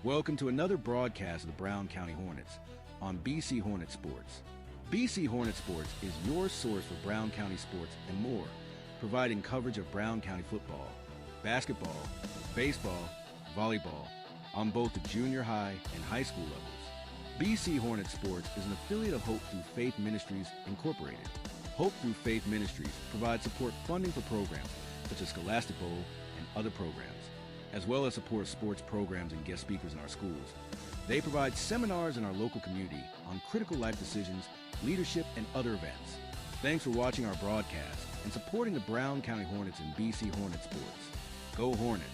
Welcome to another broadcast of the Brown County Hornets on BC Hornet Sports. BC Hornet Sports is your source for Brown County sports and more, providing coverage of Brown County football, basketball, baseball, volleyball, on both the junior high and high school levels. BC Hornet Sports is an affiliate of Hope Through Faith Ministries, Incorporated. Hope Through Faith Ministries provides support funding for programs such as Scholastic Bowl and other programs, as well as support sports programs and guest speakers in our schools. They provide seminars in our local community on critical life decisions, leadership, and other events. Thanks for watching our broadcast and supporting the Brown County Hornets and BC Hornet Sports. Go Hornets!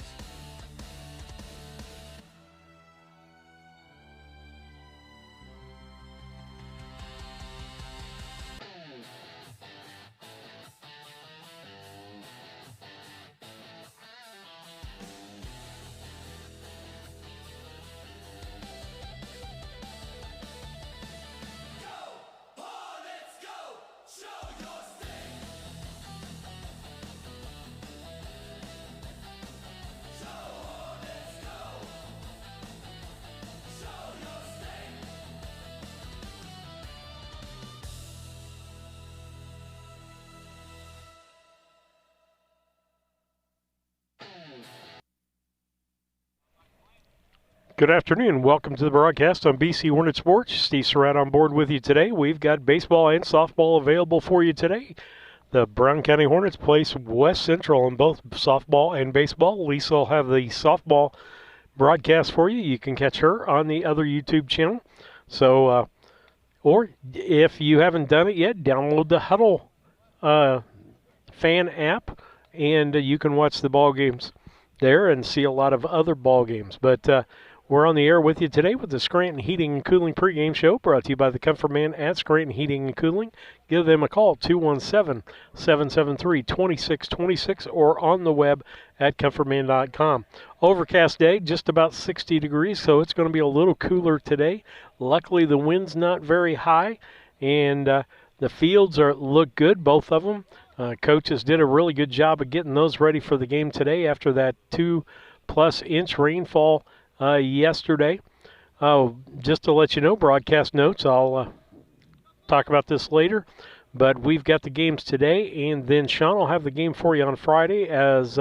Good afternoon. Welcome to the broadcast on BC Hornet Sports. Steve Surratt on board with you today. We've got baseball and softball available for you today. The Brown County Hornets place West Central in both softball and baseball. Lisa will have the softball broadcast for you. You can catch her on the other YouTube channel. So, or if you haven't done it yet, download the Huddle fan app, and you can watch the ball games there and see a lot of other ball games. But we're on the air with you today with the Scranton Heating and Cooling pregame show, brought to you by the Comfort Man at Scranton Heating and Cooling. Give them a call, 217-773-2626, or on the web at comfortman.com. Overcast day, just about 60 degrees, so it's going to be a little cooler today. Luckily, the wind's not very high, and the fields look good, both of them. Coaches did a really good job of getting those ready for the game today after that 2+ inch rainfall yesterday. Just to let you know, broadcast notes, I'll talk about this later, but we've got the games today, and then Sean will have the game for you on Friday as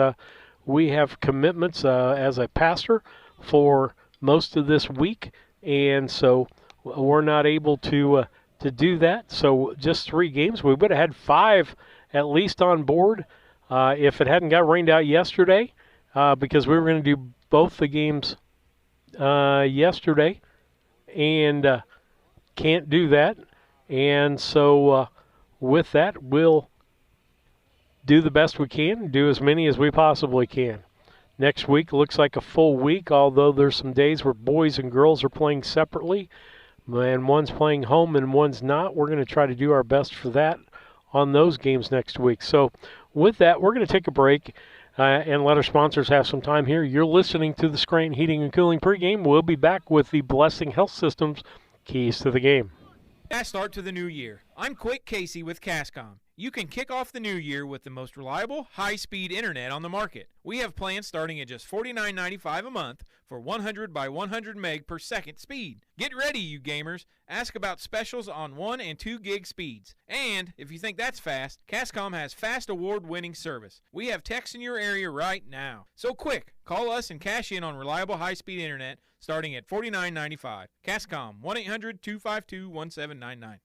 we have commitments as a pastor for most of this week, and so we're not able to do that. So just 3 games. We would have had 5 at least on board if it hadn't got rained out yesterday, because we were going to do both the games yesterday, and can't do that. And so with that, we'll do the best we can, do as many as we possibly can. Next week looks like a full week, although there's some days where boys and girls are playing separately, and one's playing home and one's not. We're going to try to do our best for that on those games next week. So with that, we're going to take a break and let our sponsors have some time here. You're listening to the Scranton Heating and Cooling pregame. We'll be back with the Blessing Health Systems keys to the game. Fast start to the new year. I'm Quick Casey with Cascom. You can kick off the new year with the most reliable, high-speed internet on the market. We have plans starting at just $49.95 a month for 100 by 100 meg per second speed. Get ready, you gamers. Ask about specials on 1 and 2 gig speeds. And if you think that's fast, Cascom has fast award-winning service. We have techs in your area right now. So quick, call us and cash in on reliable high-speed internet starting at $49.95. Cascom, 1-800-252-1799.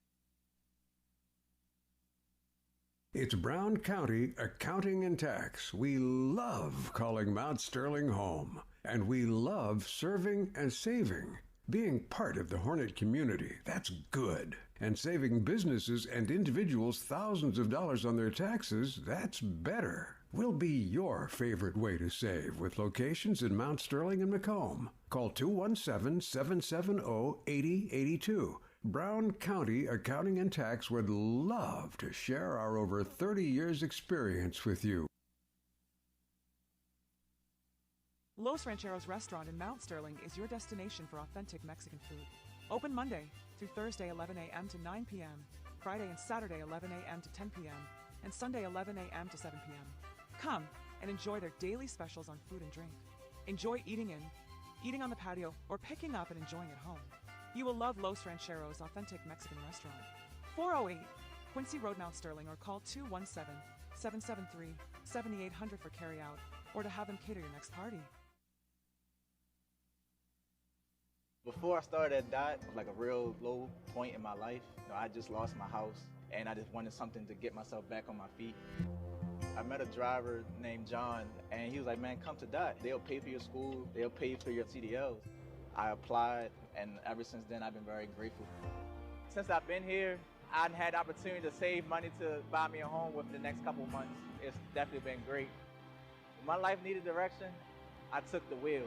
It's Brown County Accounting and Tax. We love calling Mount Sterling home, and we love serving and saving. Being part of the Hornet community, that's good. And saving businesses and individuals thousands of dollars on their taxes, that's better. We'll be your favorite way to save with locations in Mount Sterling and Macomb. Call 217-770-8082. Brown County Accounting and Tax would love to share our over 30 years experience with you. Los Rancheros Restaurant in Mount Sterling is your destination for authentic Mexican food. Open Monday through Thursday 11 a.m. to 9 p.m., Friday and Saturday 11 a.m. to 10 p.m., and Sunday 11 a.m. to 7 p.m. Come and enjoy their daily specials on food and drink. Enjoy eating in, eating on the patio, or picking up and enjoying at home. You will love Los Rancheros Authentic Mexican Restaurant. 408 Quincy Road, Mount Sterling, or call 217-773-7800 for carryout or to have them cater your next party. Before I started at DOT, it was like a real low point in my life. I just lost my house, and I just wanted something to get myself back on my feet. I met a driver named John, and he was like, man, come to DOT. They'll pay for your school. They'll pay for your CDLs. I applied, and ever since then, I've been very grateful. Since I've been here, I've had the opportunity to save money to buy me a home within the next couple months. It's definitely been great. When my life needed direction, I took the wheel.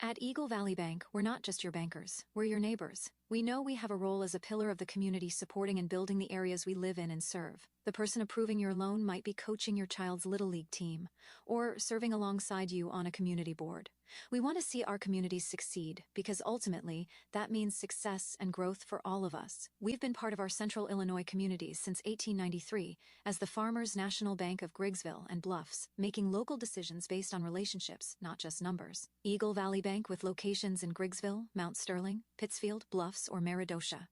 At Eagle Valley Bank, we're not just your bankers, we're your neighbors. We know we have a role as a pillar of the community supporting and building the areas we live in and serve. The person approving your loan might be coaching your child's Little League team or serving alongside you on a community board. We want to see our communities succeed because ultimately that means success and growth for all of us. We've been part of our Central Illinois communities since 1893 as the Farmers National Bank of Griggsville and Bluffs, making local decisions based on relationships, not just numbers. Eagle Valley Bank with locations in Griggsville, Mount Sterling, Pittsfield, Bluffs, or Meridosha.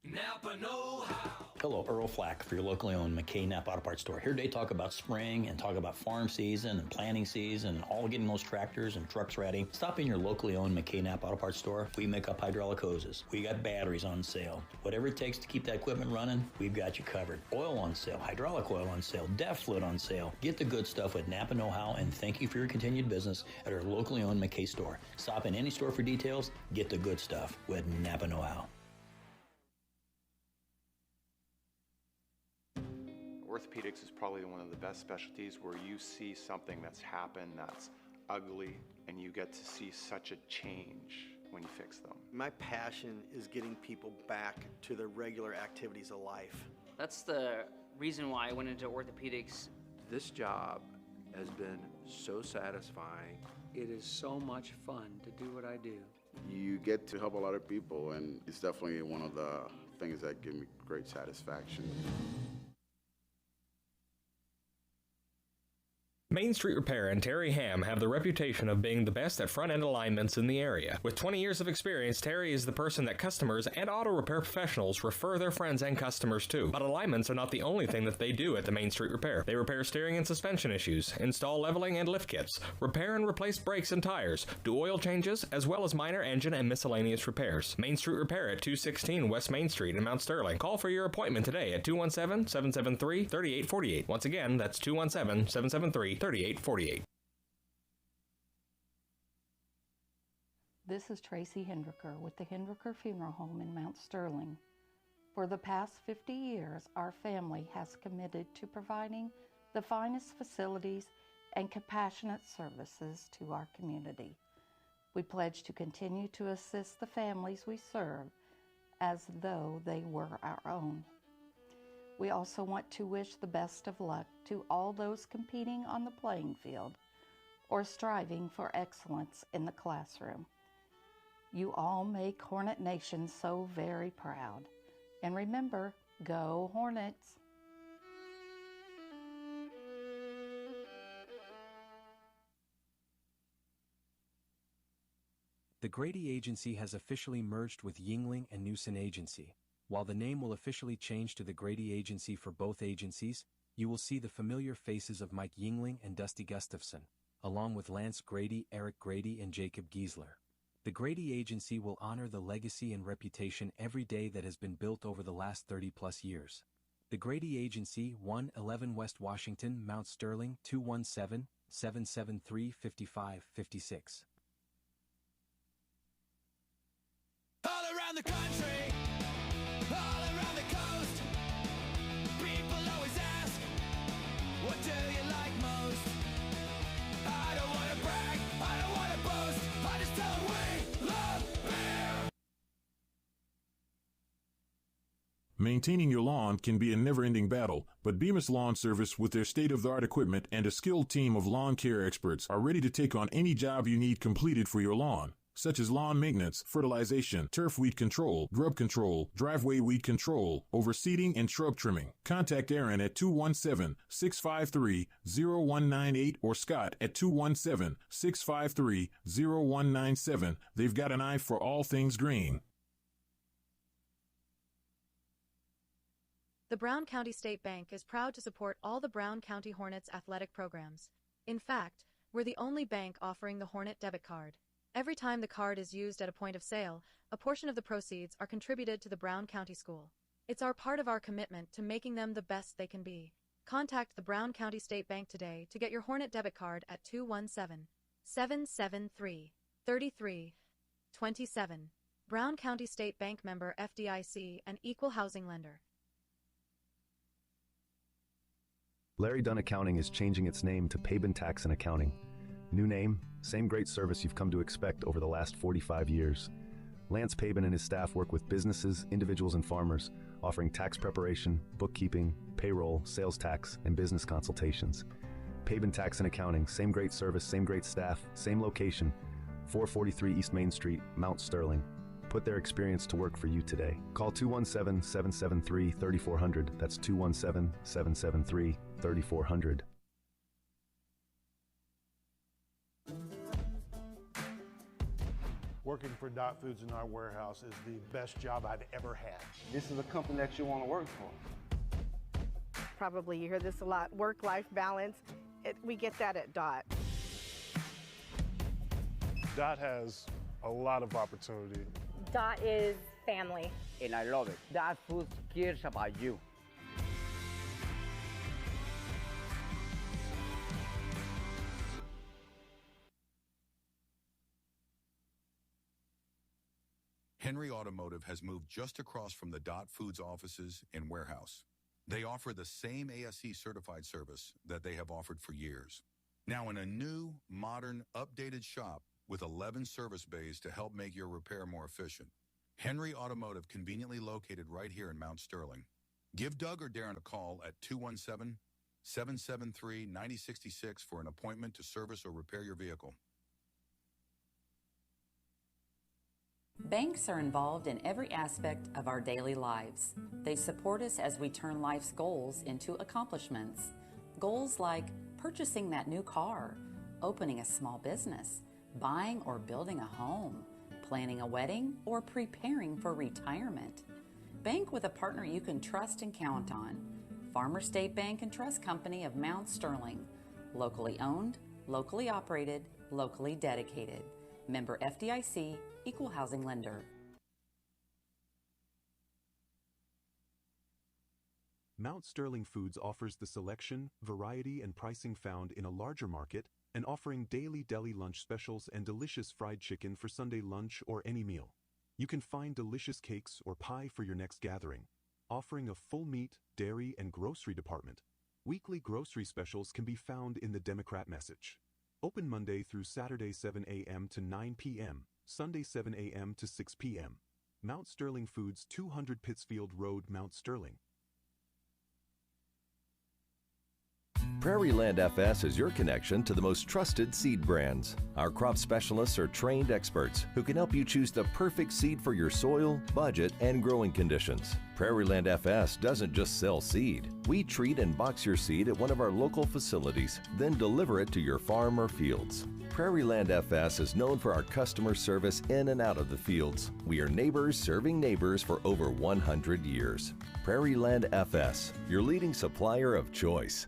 Napa know-how. Hello, Earl Flack for your locally owned McKay Napa Auto Parts store. Here today to talk about spring and talk about farm season and planting season and all getting those tractors and trucks ready. Stop in your locally owned McKay Napa Auto Parts store. We make up hydraulic hoses. We got batteries on sale. Whatever it takes to keep that equipment running, we've got you covered. Oil on sale, hydraulic oil on sale, DEF fluid on sale. Get the good stuff with Napa know-how, and thank you for your continued business at our locally owned McKay store. Stop in any store for details. Get the good stuff with Napa know-how. Orthopedics is probably one of the best specialties where you see something that's happened that's ugly and you get to see such a change when you fix them. My passion is getting people back to their regular activities of life. That's the reason why I went into orthopedics. This job has been so satisfying. It is so much fun to do what I do. You get to help a lot of people, and it's definitely one of the things that give me great satisfaction. Main Street Repair and Terry Ham have the reputation of being the best at front-end alignments in the area. With 20 years of experience, Terry is the person that customers and auto repair professionals refer their friends and customers to. But alignments are not the only thing that they do at the Main Street Repair. They repair steering and suspension issues, install leveling and lift kits, repair and replace brakes and tires, do oil changes, as well as minor engine and miscellaneous repairs. Main Street Repair at 216 West Main Street in Mount Sterling. Call for your appointment today at 217-773-3848. Once again, that's 217-773-3848. This is Tracy Hendricker with the Hendricker Funeral Home in Mount Sterling. For the past 50 years, our family has committed to providing the finest facilities and compassionate services to our community. We pledge to continue to assist the families we serve as though they were our own. We also want to wish the best of luck to all those competing on the playing field or striving for excellence in the classroom. You all make Hornet Nation so very proud. And remember, go Hornets! The Grady Agency has officially merged with Yingling and Newson Agency. While the name will officially change to the Grady Agency for both agencies, you will see the familiar faces of Mike Yingling and Dusty Gustafson, along with Lance Grady, Eric Grady, and Jacob Giesler. The Grady Agency will honor the legacy and reputation every day that has been built over the last 30-plus years. The Grady Agency, 111 West Washington, Mount Sterling, 217-773-5556. All around the country, all around the coast, people always ask, what do you like most? I don't want to brag, I don't want to boast, I just tell them we love beer. Maintaining your lawn can be a never-ending battle, but Bemis Lawn Service, with their state-of-the-art equipment and a skilled team of lawn care experts, are ready to take on any job you need completed for your lawn. such as lawn maintenance, fertilization, turf weed control, grub control, driveway weed control, overseeding, and shrub trimming. Contact Aaron at 217-653-0198 or Scott at 217-653-0197. They've got an eye for all things green. The Brown County State Bank is proud to support all the Brown County Hornets athletic programs. In fact, we're the only bank offering the Hornet debit card. Every time the card is used at a point of sale, a portion of the proceeds are contributed to the Brown County School. It's part of our commitment to making them the best they can be. Contact the Brown County State Bank today to get your Hornet debit card at 217-773-3327. Brown County State Bank member FDIC and equal housing lender. Larry Dunn Accounting is changing its name to Pabin Tax and Accounting. New name, same great service you've come to expect over the last 45 years. Lance Pabin and his staff work with businesses, individuals, and farmers, offering tax preparation, bookkeeping, payroll, sales tax, and business consultations. Pabin Tax and Accounting, same great service, same great staff, same location, 443 East Main Street, Mount Sterling. Put their experience to work for you today. Call 217-773-3400. That's 217-773-3400. Working for Dot Foods in our warehouse is the best job I've ever had. This is a company that you want to work for. Probably you hear this a lot, work-life balance. We get that at Dot. Dot has a lot of opportunity. Dot is family. And I love it. Dot Foods cares about you. Henry Automotive has moved just across from the Dot Foods offices and warehouse. They offer the same ASE certified service that they have offered for years. Now in a new, modern, updated shop with 11 service bays to help make your repair more efficient. Henry Automotive, conveniently located right here in Mount Sterling. Give Doug or Darren a call at 217-773-9066 for an appointment to service or repair your vehicle. Banks are involved in every aspect of our daily lives. They support us as we turn life's goals into accomplishments. Goals like purchasing that new car, opening a small business, buying or building a home, planning a wedding, or preparing for retirement. Bank with a partner you can trust and count on. Farmer State Bank and Trust Company of Mount Sterling. Locally owned, locally operated, locally dedicated. Member FDIC, equal housing lender. Mount Sterling Foods offers the selection, variety, and pricing found in a larger market, and offering daily deli lunch specials and delicious fried chicken for Sunday lunch or any meal. You can find delicious cakes or pie for your next gathering, offering a full meat, dairy, and grocery department. Weekly grocery specials can be found in the Democrat Message. Open Monday through Saturday 7 a.m. to 9 p.m., Sunday 7 a.m. to 6 p.m. Mount Sterling Foods, 200 Pittsfield Road, Mount Sterling. Prairie Land FS is your connection to the most trusted seed brands. Our crop specialists are trained experts who can help you choose the perfect seed for your soil, budget, and growing conditions. Prairie Land FS doesn't just sell seed. We treat and box your seed at one of our local facilities, then deliver it to your farm or fields. Prairie Land FS is known for our customer service in and out of the fields. We are neighbors serving neighbors for over 100 years. Prairie Land FS, your leading supplier of choice.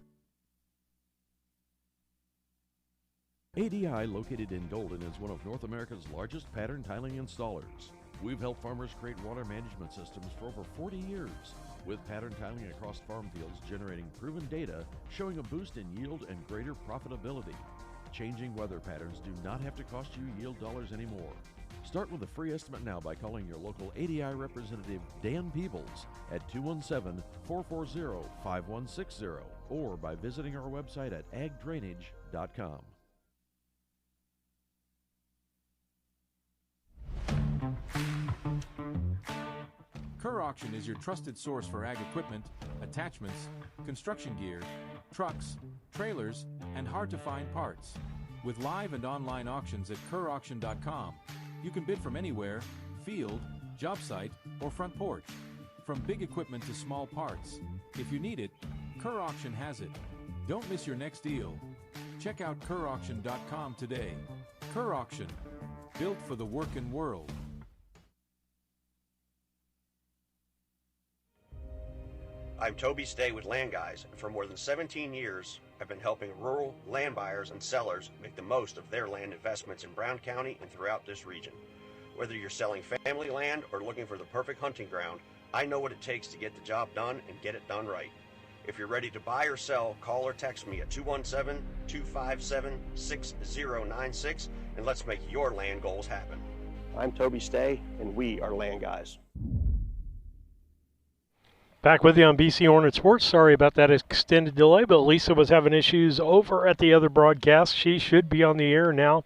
ADI, located in Golden, is one of North America's largest pattern tiling installers. We've helped farmers create water management systems for over 40 years, with pattern tiling across farm fields generating proven data showing a boost in yield and greater profitability. Changing weather patterns do not have to cost you yield dollars anymore. Start with a free estimate now by calling your local ADI representative, Dan Peebles, at 217-440-5160 or by visiting our website at agdrainage.com. Kerr Auction is your trusted source for ag equipment, attachments, construction gear, trucks, trailers, and hard-to-find parts. With live and online auctions at kerrauction.com, You can bid from anywhere, field, job site, or front porch. From big equipment to small parts. If you need it, Kerr Auction has it. Don't miss your next deal. Check out KerrAuction.com today. Kerr Auction, built for the working world. I'm Toby Stay with Land Guys, and for more than 17 years, I've been helping rural land buyers and sellers make the most of their land investments in Brown County and throughout this region. Whether you're selling family land or looking for the perfect hunting ground, I know what it takes to get the job done and get it done right. If you're ready to buy or sell, call or text me at 217-257-6096, and let's make your land goals happen. I'm Toby Stay, and we are Land Guys. Back with you on BC Hornet Sports. Sorry about that extended delay, but Lisa was having issues over at the other broadcast. She should be on the air now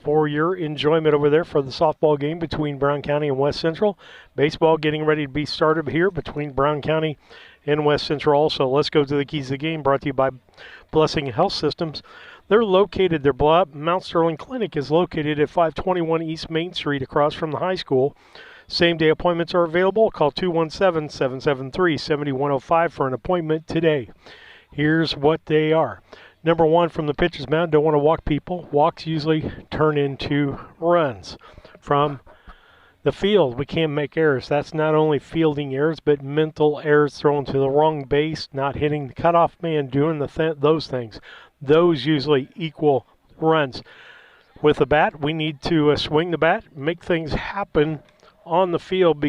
for your enjoyment over there for the softball game between Brown County and West Central. Baseball getting ready to be started here between Brown County and West Central also. Let's go to the keys of the game, brought to you by Blessing Health Systems. Their Mount Sterling Clinic is located at 521 East Main Street across from the high school. Same-day appointments are available. Call 217-773-7105 for an appointment today. Here's what they are. Number one, from the pitcher's mound, don't want to walk people. Walks usually turn into runs. From the field, we can't make errors. That's not only fielding errors, but mental errors, thrown to the wrong base, not hitting the cutoff man, doing those things. Those usually equal runs. With the bat, we need to swing the bat, make things happen on the field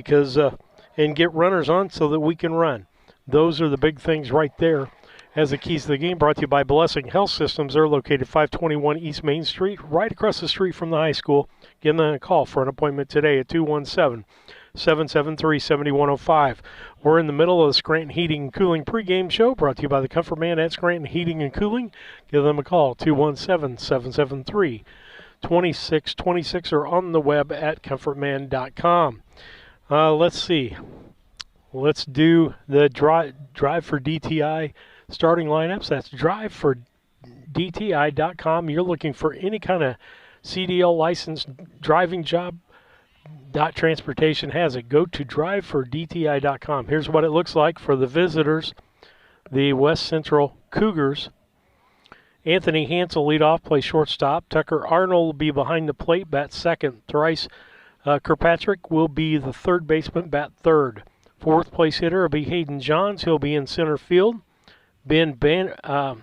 and get runners on so that we can run. Those are the big things right there. As the keys to the game, brought to you by Blessing Health Systems. They're located 521 East Main Street, right across the street from the high school. Give them a call for an appointment today at 217-773-7105. We're in the middle of the Scranton Heating and Cooling pregame show, brought to you by the Comfort Man at Scranton Heating and Cooling. Give them a call, 217-773-2626, or on the web at comfortman.com. Let's see. Let's do the Drive for DTI starting lineups. That's drivefordti.com. You're looking for any kind of CDL licensed driving job. Transportation has it. Go to drivefordti.com. Here's what it looks like for the visitors, the West Central Cougars. Anthony Hansel lead off, play shortstop. Tucker Arnold will be behind the plate, bat second. Thrice Kirkpatrick will be the third baseman, bat third. Fourth place hitter will be Hayden Johns. He'll be in center field. Ben Banger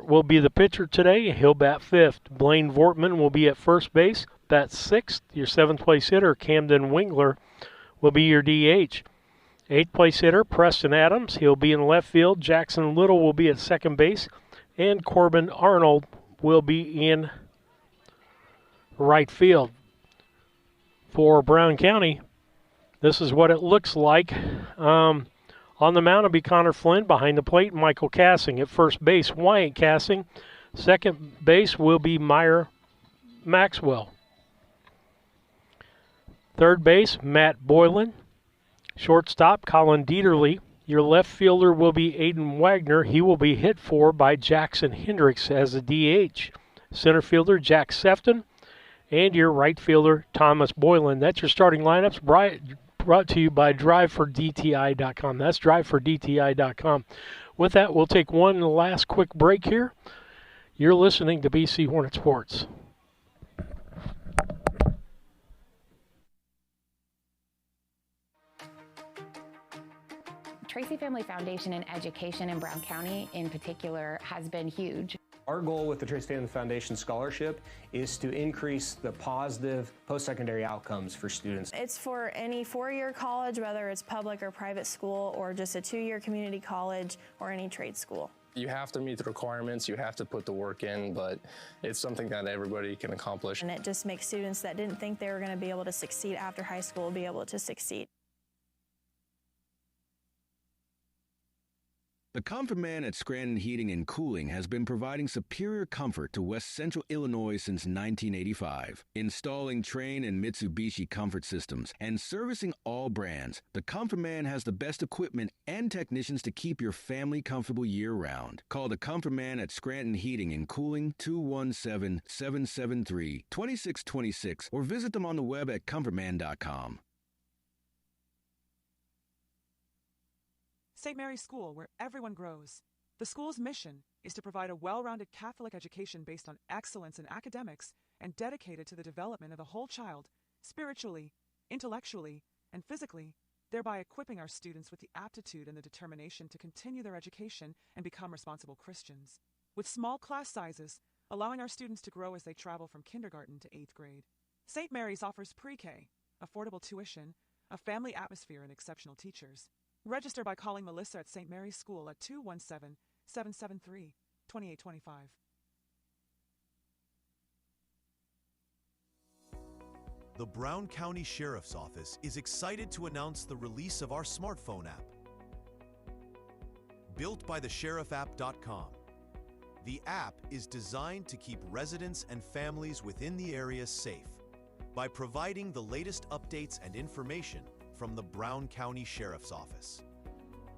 will be the pitcher today. He'll bat fifth. Blaine Vortman will be at first base, bat sixth. Your seventh place hitter, Camden Wingler, will be your DH. Eighth place hitter, Preston Adams. He'll be in left field. Jackson Little will be at second base. And Corbin Arnold will be in right field. For Brown County, this is what it looks like. On the mound will be Connor Flynn. Behind the plate, Michael Cassing. At first base, Wyatt Cassing. Second base will be Meyer Maxwell. Third base, Matt Boylan. Shortstop, Colin Dieterle. Your left fielder will be Aiden Wagner. He will be hit for by Jackson Hendricks as a DH. Center fielder, Jack Sefton. And your right fielder, Thomas Boylan. That's your starting lineups brought to you by drivefordti.com. That's drivefordti.com. With that, we'll take one last quick break here. You're listening to BC Hornet Sports. Tracy Family Foundation and education in Brown County in particular has been huge. Our goal with the Tracy Family Foundation Scholarship is to increase the positive post-secondary outcomes for students. It's for any four-year college, whether it's public or private school, or just a two-year community college or any trade school. You have to meet the requirements, you have to put the work in, but it's something that everybody can accomplish. And it just makes students that didn't think they were going to be able to succeed after high school be able to succeed. The Comfort Man at Scranton Heating and Cooling has been providing superior comfort to West Central Illinois since 1985. Installing Trane and Mitsubishi comfort systems and servicing all brands, the Comfort Man has the best equipment and technicians to keep your family comfortable year-round. Call the Comfort Man at Scranton Heating and Cooling 217-773-2626 or visit them on the web at comfortman.com. St. Mary's School, where everyone grows. The school's mission is to provide a well-rounded Catholic education based on excellence in academics and dedicated to the development of the whole child, spiritually, intellectually, and physically, thereby equipping our students with the aptitude and the determination to continue their education and become responsible Christians. With small class sizes, allowing our students to grow as they travel from kindergarten to 8th grade. St. Mary's offers pre-K, affordable tuition, a family atmosphere, and exceptional teachers. Register by calling Melissa at St. Mary's School at 217-773-2825. The Brown County Sheriff's Office is excited to announce the release of our smartphone app. Built by thesherifapp.com, the app is designed to keep residents and families within the area safe by providing the latest updates and information from the Brown County Sheriff's Office.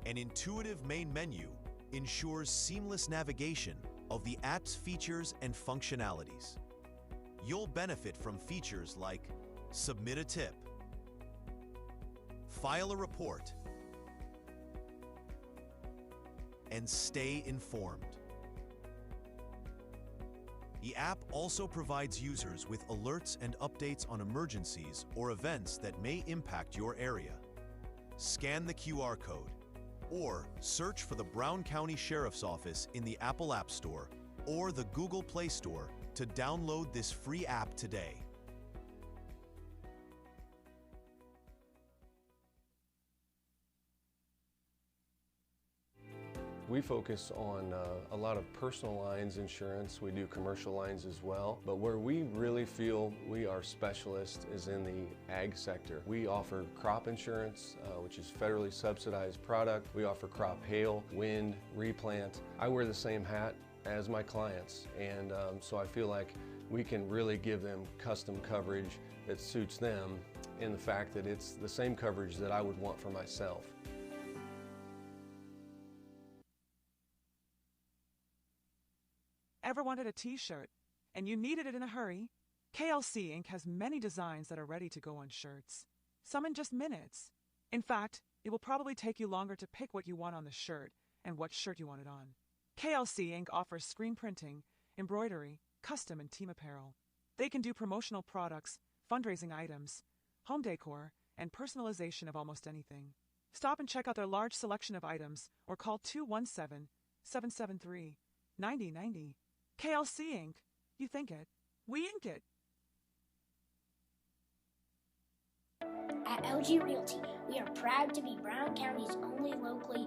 An intuitive main menu ensures seamless navigation of the app's features and functionalities. You'll benefit from features like submit a tip, file a report, and stay informed. The app also provides users with alerts and updates on emergencies or events that may impact your area. Scan the QR code or search for the Brown County Sheriff's Office in the Apple App Store or the Google Play Store to download this free app today. We focus on a lot of personal lines insurance. We do commercial lines as well. But where we really feel we are specialists is in the ag sector. We offer crop insurance, which is federally subsidized product. We offer crop hail, wind, replant. I wear the same hat as my clients, and so I feel like we can really give them custom coverage that suits them in the fact that it's the same coverage that I would want for myself. Ever wanted a t-shirt and you needed it in a hurry? KLC Inc. has many designs that are ready to go on shirts, some in just minutes. In fact, it will probably take you longer to pick what you want on the shirt and what shirt you want it on. KLC Inc. offers screen printing, embroidery, custom and team apparel. They can do promotional products, fundraising items, home decor, and personalization of almost anything. Stop and check out their large selection of items or call 217-773-9090. KLC Inc. You think it. We ink it. At LG Realty, we are proud to be Brown County's only locally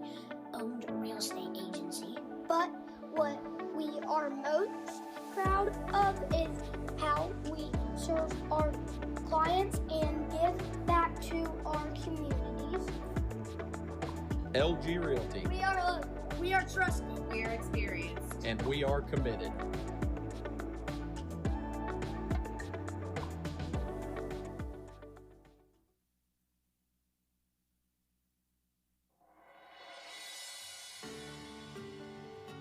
owned real estate agency. But what we are most proud of is how we serve our clients and give back to our communities. LG Realty. We are trusted. We are experienced. And we are committed.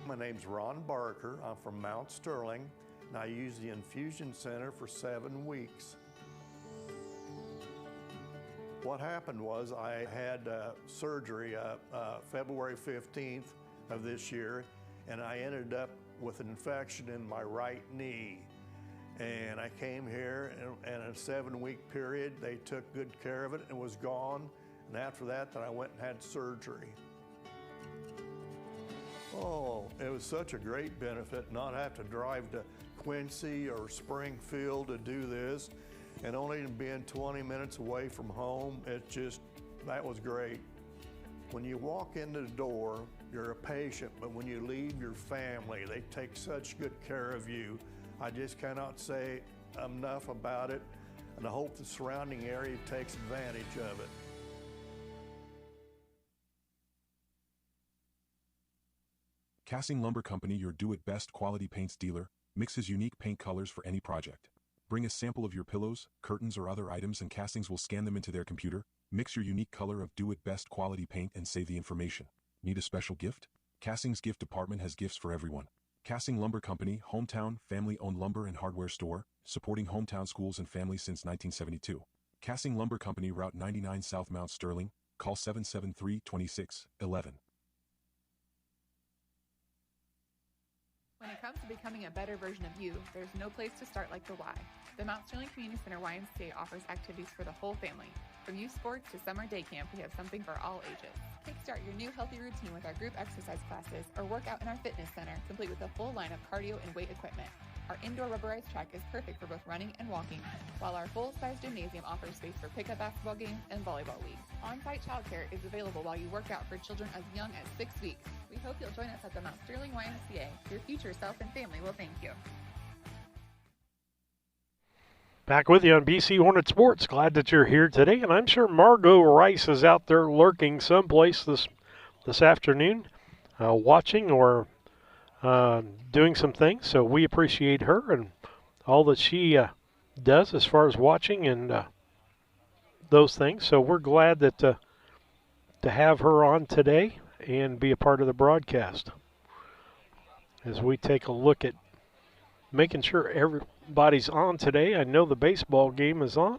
My name's Ron Barker. I'm from Mount Sterling, and I used the infusion center for 7 weeks. What happened was I had surgery February 15th of this year, and I ended up with an infection in my right knee. And I came here, and in a 7-week period, they took good care of it and it was gone. And after that, then I went and had surgery. Oh, it was such a great benefit not have to drive to Quincy or Springfield to do this, and only being 20 minutes away from home. That was great. When you walk into the door, you're a patient, but when you leave your family, they take such good care of you. I just cannot say enough about it, and I hope the surrounding area takes advantage of it. Cassing Lumber Company, your do-it-best quality paints dealer, mixes unique paint colors for any project. Bring a sample of your pillows, curtains, or other items and Castings will scan them into their computer. Mix your unique color of do-it-best quality paint and save the information. Need a special gift? Castings Gift Department has gifts for everyone. Cassing Lumber Company, hometown, family-owned lumber and hardware store, supporting hometown schools and families since 1972. Cassing Lumber Company, Route 99 South, Mount Sterling. Call 773-2611. When it comes to becoming a better version of you, there's no place to start like the Y. The Mount Sterling Community Center YMCA offers activities for the whole family. From youth sports to summer day camp, we have something for all ages. Kickstart your new healthy routine with our group exercise classes or work out in our fitness center, complete with a full line of cardio and weight equipment. Our indoor rubberized track is perfect for both running and walking, while our full-size gymnasium offers space for pickup basketball games and volleyball leagues. On-site childcare is available while you work out for children as young as 6 weeks. We hope you'll join us at the Mount Sterling YMCA. Your future self and family will thank you. Back with you on BC Hornet Sports. Glad that you're here today, and I'm sure Margot Rice is out there lurking someplace this afternoon, watching or doing some things. So we appreciate her and all that she does as far as watching and those things. So we're glad that to have her on today and be a part of the broadcast as we take a look at making sure everybody's on today. I know the baseball game is on.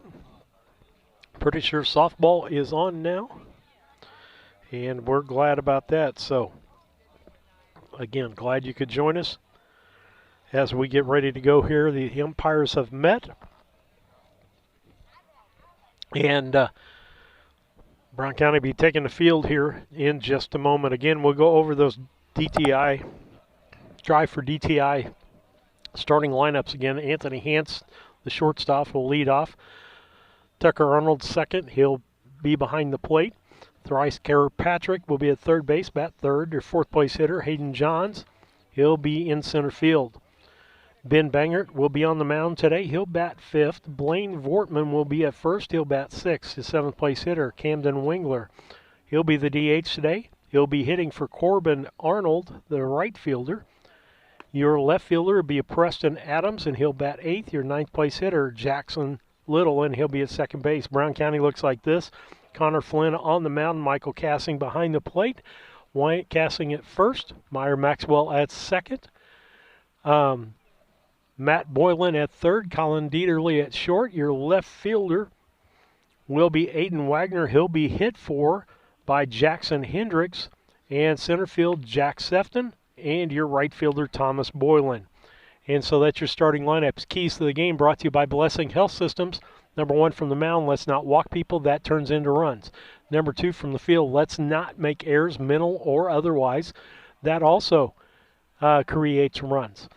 Pretty sure softball is on now, and we're glad about that. So again, glad you could join us as we get ready to go here. The umpires have met, and Brown County will be taking the field here in just a moment. Again, we'll go over those DTI, Drive for DTI starting lineups again. Anthony Hance, the shortstop, will lead off. Tucker Arnold second. He'll be behind the plate. Thrice Kirkpatrick will be at third base, bat third. Your fourth place hitter, Hayden Johns, he'll be in center field. Ben Bangert will be on the mound today. He'll bat fifth. Blaine Vortman will be at first. He'll bat sixth. His seventh place hitter, Camden Wingler, he'll be the DH today. He'll be hitting for Corbin Arnold, the right fielder. Your left fielder will be Preston Adams, and he'll bat eighth. Your ninth place hitter, Jackson Little, and he'll be at second base. Brown County looks like this. Connor Flynn on the mound, Michael Cassing behind the plate, Wyatt Cassing at first, Meyer Maxwell at second, Matt Boylan at third, Colin Dieterle at short. Your left fielder will be Aiden Wagner. He'll be hit for by Jackson Hendricks, and center field, Jack Sefton, and your right fielder, Thomas Boylan. And so that's your starting lineups. Keys to the game brought to you by Blessing Health Systems. Number one, from the mound, let's not walk people. That turns into runs. Number two, from the field, let's not make errors, mental or otherwise. That also creates runs.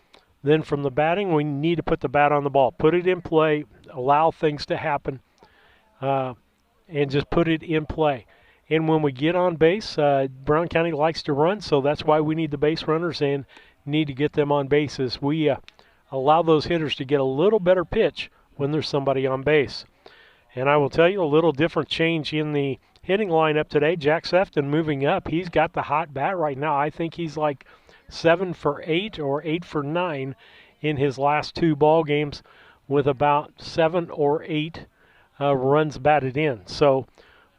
Then from the batting, we need to put the bat on the ball. Put it in play, allow things to happen, and just put it in play. And when we get on base, Brown County likes to run, so that's why we need the base runners and need to get them on bases. We allow those hitters to get a little better pitch when there's somebody on base. And I will tell you a little different change in the hitting lineup today. Jack Sefton moving up. He's got the hot bat right now. I think he's like 7 for 8 or 8 for 9 in his last two ball games with about 7 or 8 runs batted in. So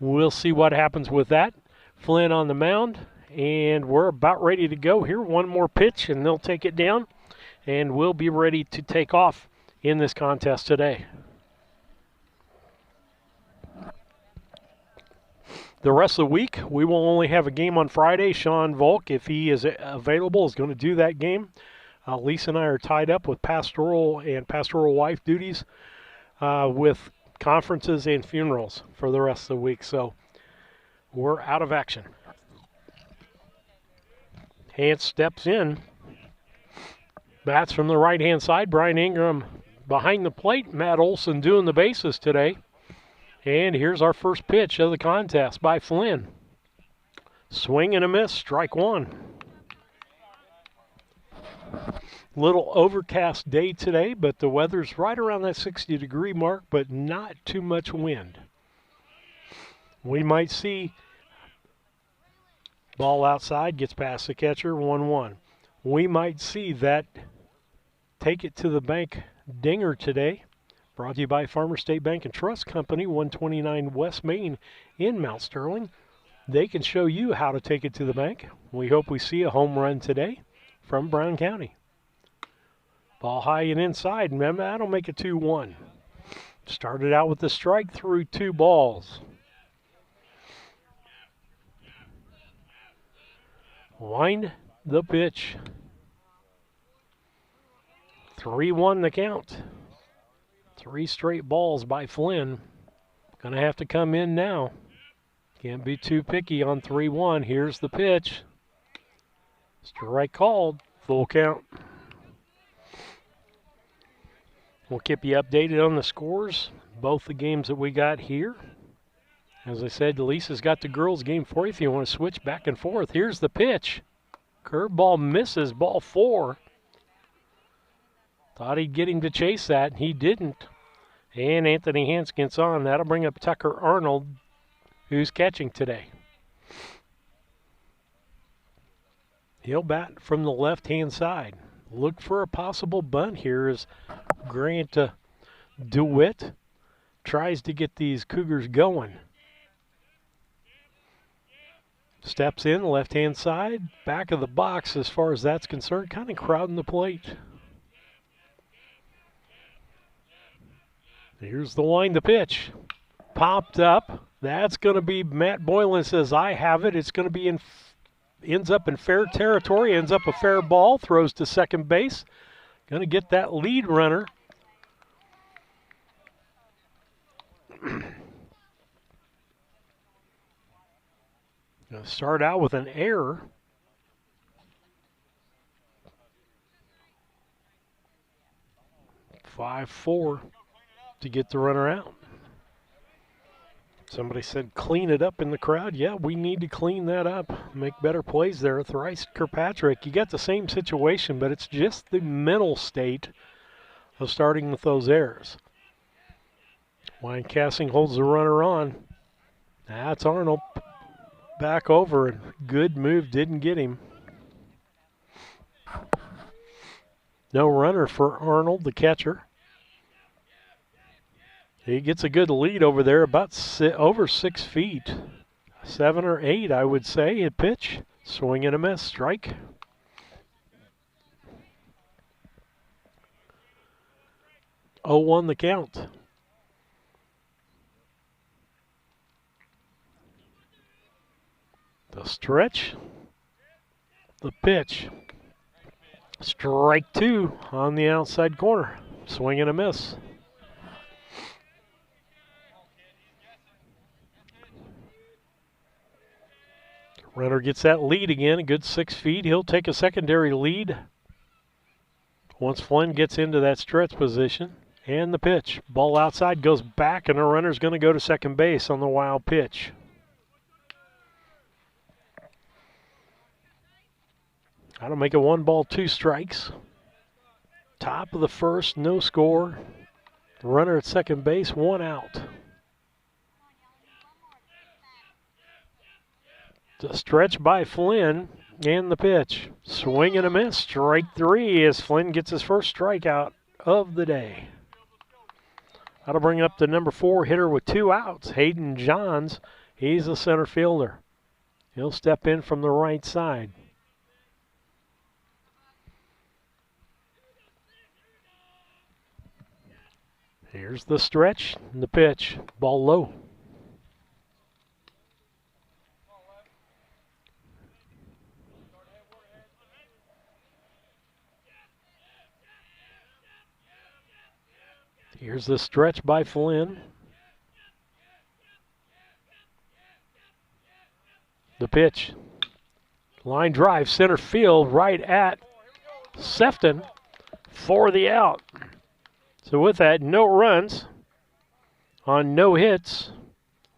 we'll see what happens with that. Flynn on the mound, and we're about ready to go here. One more pitch, and they'll take it down, and we'll be ready to take off in this contest today. The rest of the week, we will only have a game on Friday. Sean Volk, if he is available, is going to do that game. Lisa and I are tied up with pastoral and pastoral wife duties with conferences and funerals for the rest of the week. So we're out of action. Hance steps in. Bats from the right-hand side. Brian Ingram behind the plate. Matt Olson doing the bases today. And here's our first pitch of the contest by Flynn. Swing and a miss, strike one. Little overcast day today, but the weather's right around that 60-degree mark, but not too much wind. We might see ball outside, gets past the catcher, 1-1. we might see that Take It to the Bank dinger today. Brought to you by Farmers State Bank and Trust Company, 129 West Main in Mount Sterling. They can show you how to take it to the bank. We hope we see a home run today from Brown County. Ball high and inside. Remember, that'll make it 2-1. Started out with the strike, through 2 balls. Wind the pitch. 3-1 the count. 3 straight balls by Flynn. Gonna have to come in now. Can't be too picky on 3-1. Here's the pitch. Strike called. Full count. We'll keep you updated on the scores. Both the games that we got here. As I said, Lisa's got the girls game for you if you want to switch back and forth. Here's the pitch. Curveball misses, ball 4. Thought he'd get him to chase that. He didn't. And Anthony Hance gets on. That'll bring up Tucker Arnold, who's catching today. He'll bat from the left-hand side. Look for a possible bunt here as Grant DeWitt tries to get these Cougars going. Steps in, left-hand side, back of the box as far as that's concerned, kind of crowding the plate. Here's the wind, the pitch. Popped up. That's going to be, Matt Boylan says, I have it. It's going to be ends up in fair territory, ends up a fair ball, throws to second base. Going to get that lead runner. Going to start out with an error. (5-4) to get the runner out. Somebody said clean it up in the crowd. Yeah, we need to clean that up, make better plays there. Thrice Kirkpatrick, you got the same situation, but it's just the mental state of starting with those errors. Wine Casting holds the runner on. That's Arnold back over, and good move, didn't get him. No runner for Arnold, the catcher. He gets a good lead over there, about over 6 feet. 7 or 8, I would say. A pitch, swing and a miss, strike. (0-1) the count. The stretch, the pitch. Strike 2 on the outside corner. Swing and a miss. Runner gets that lead again, a good 6 feet. He'll take a secondary lead once Flynn gets into that stretch position. And the pitch. Ball outside, goes back, and the runner's going to go to second base on the wild pitch. That'll make it 1 ball, 2 strikes. Top of the first, no score. The runner at second base, 1 out. The stretch by Flynn and the pitch. Swing and a miss. Strike 3 as Flynn gets his first strikeout of the day. That'll bring up the number 4 hitter with 2 outs, Hayden Johns. He's a center fielder. He'll step in from the right side. Here's the stretch and the pitch. Ball low. Here's the stretch by Flynn. The pitch. Line drive, center field, right at Sefton for the out. So with that, no runs on no hits,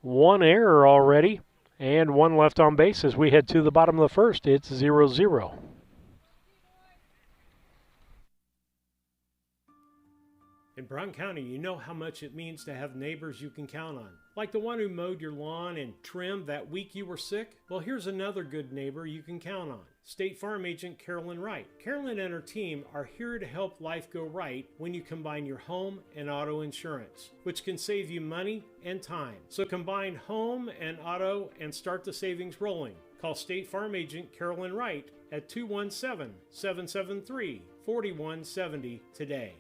1 error already, and 1 left on base as we head to the bottom of the first. It's 0-0. In Brown County, you know how much it means to have neighbors you can count on. Like the one who mowed your lawn and trimmed that week you were sick? Well, here's another good neighbor you can count on. State Farm agent Carolyn Wright. Carolyn and her team are here to help life go right when you combine your home and auto insurance, which can save you money and time. So combine home and auto and start the savings rolling. Call State Farm agent Carolyn Wright at 217-773-4170 today.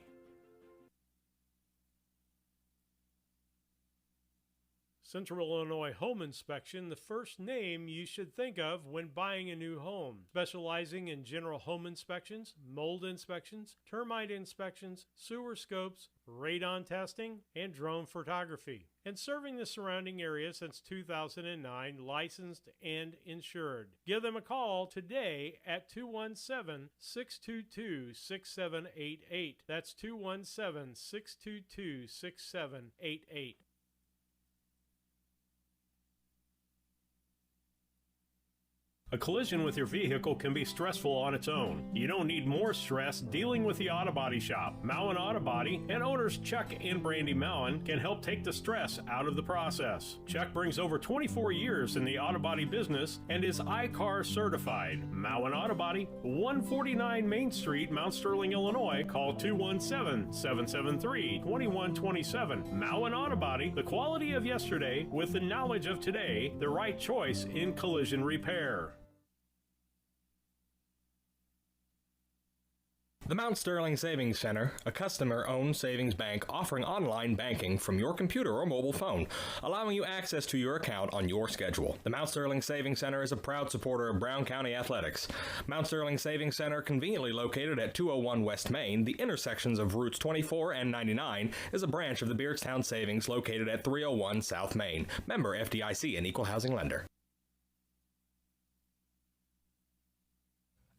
Central Illinois Home Inspection, the first name you should think of when buying a new home. Specializing in general home inspections, mold inspections, termite inspections, sewer scopes, radon testing, and drone photography. And serving the surrounding area since 2009, licensed and insured. Give them a call today at 217-622-6788. That's 217-622-6788. A collision with your vehicle can be stressful on its own. You don't need more stress dealing with the Auto Body Shop. Mowen Auto Body and owners Chuck and Brandy Mowen can help take the stress out of the process. Chuck brings over 24 years in the auto body business and is I-CAR certified. Mowen Auto Body, 149 Main Street, Mount Sterling, Illinois. Call 217-773-2127. Mowen Auto Body, the quality of yesterday with the knowledge of today, the right choice in collision repair. The Mount Sterling Savings Center, a customer-owned savings bank offering online banking from your computer or mobile phone, allowing you access to your account on your schedule. The Mount Sterling Savings Center is a proud supporter of Brown County athletics. Mount Sterling Savings Center, conveniently located at 201 West Main, the intersections of routes 24 and 99, is a branch of the Beardstown Savings located at 301 South Main. Member FDIC and Equal Housing Lender.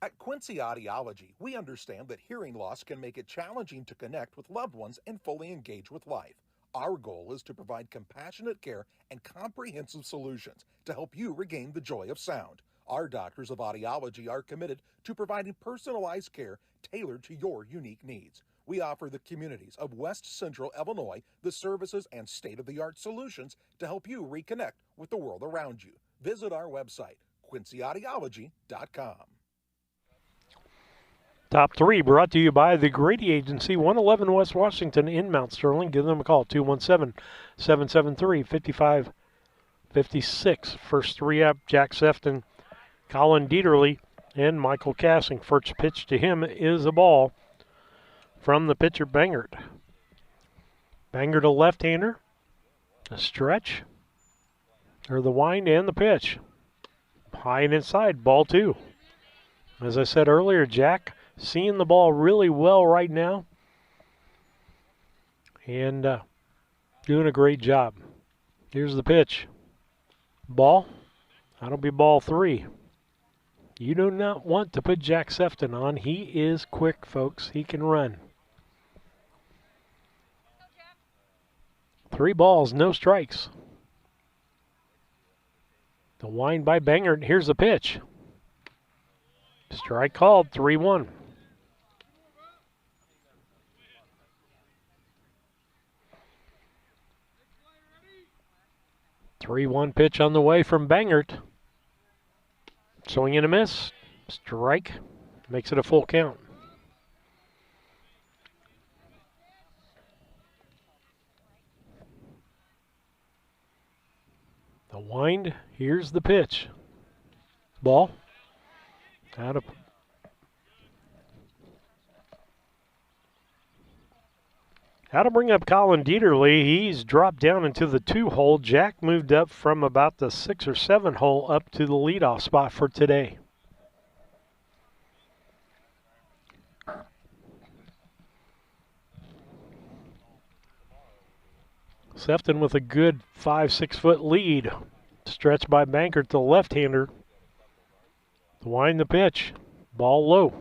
At Quincy Audiology, we understand that hearing loss can make it challenging to connect with loved ones and fully engage with life. Our goal is to provide compassionate care and comprehensive solutions to help you regain the joy of sound. Our doctors of audiology are committed to providing personalized care tailored to your unique needs. We offer the communities of West Central Illinois the services and state-of-the-art solutions to help you reconnect with the world around you. Visit our website, quincyaudiology.com. Top 3 brought to you by the Grady Agency, 111 West Washington in Mount Sterling. Give them a call, 217-773-5556. First 3 up, Jack Sefton, Colin Dieterle, and Michael Cassing. First pitch to him is a ball from the pitcher, Bangert. Bangert, a left-hander, a stretch, or the wind and the pitch. High and inside, ball 2. As I said earlier, Jack seeing the ball really well right now and doing a great job. Here's the pitch. Ball. That'll be ball 3. You do not want to put Jack Sefton on. He is quick, folks. He can run. 3 balls, no strikes. The wind by Bangert. Here's the pitch. Strike called, 3-1. Three-1 pitch on the way from Bangert. Swing and a miss. Strike. Makes it a full count. The wind. Here's the pitch. Ball. Out of. How to bring up Colin Dieterle. He's dropped down into the 2 hole. Jack moved up from about the 6 or 7 hole up to the leadoff spot for today. Sefton with a good 5-6 foot lead. Stretched by Bangert, the left-hander. Wind the pitch. Ball low.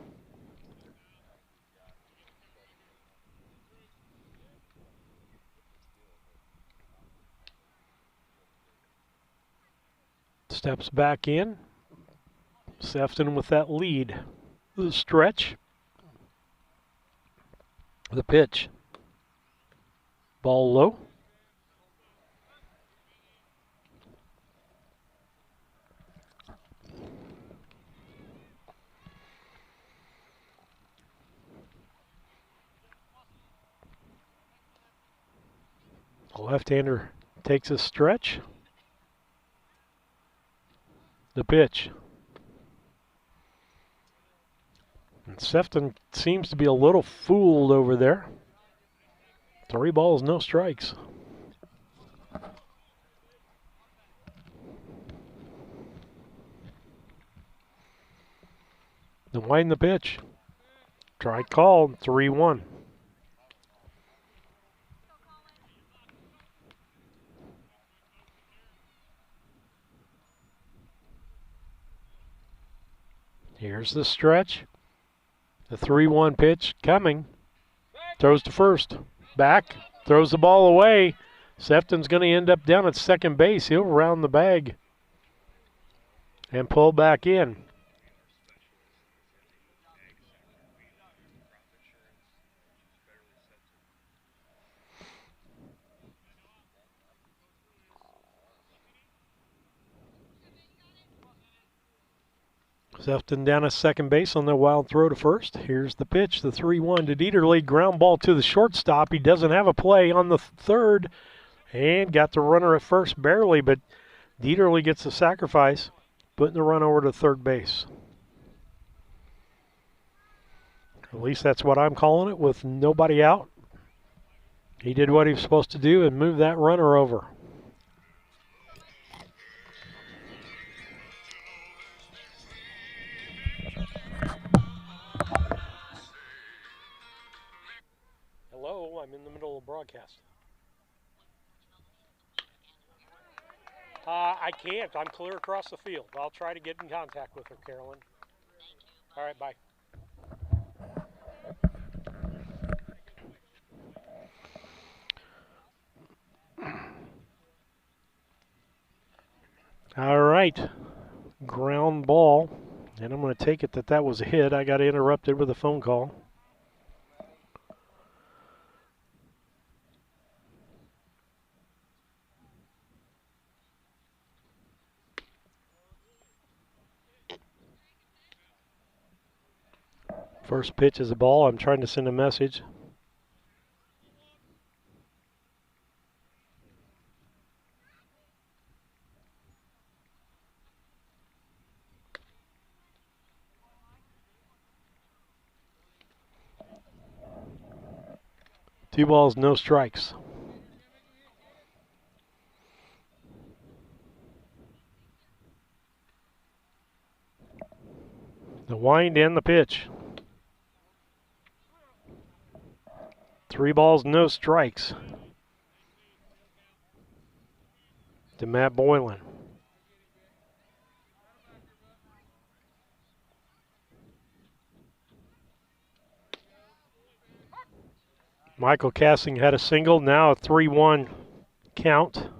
Steps back in. Sefton with that lead. The stretch. The pitch. Ball low. left-hander takes a stretch. The pitch. And Sefton seems to be a little fooled over there. 3 balls, no strikes. The wind the pitch. Try called, 3-1. Here's the stretch. The 3-1 pitch coming. Throws to first. Back. Throws the ball away. Sefton's going to end up down at second base. He'll round the bag and pull back in. Sefton down at second base on the wild throw to first. Here's the pitch, the 3-1 to Dieterle. Ground ball to the shortstop. He doesn't have a play on the third and got the runner at first barely, but Dieterle gets the sacrifice, putting the run over to third base. At least that's what I'm calling it, with nobody out. He did what he was supposed to do and moved that runner over. Hello, I'm in the middle of broadcast. I can't. I'm clear across the field. I'll try to get in contact with her, Carolyn. All right, bye. All right, ground ball, and I'm going to take it that was a hit. I got interrupted with a phone call. First pitch is a ball. I'm trying to send a message. Two balls, no strikes. The wind and the pitch. 3 balls, no strikes to Matt Boylan. Michael Cassing had a single, now a 3-1 count.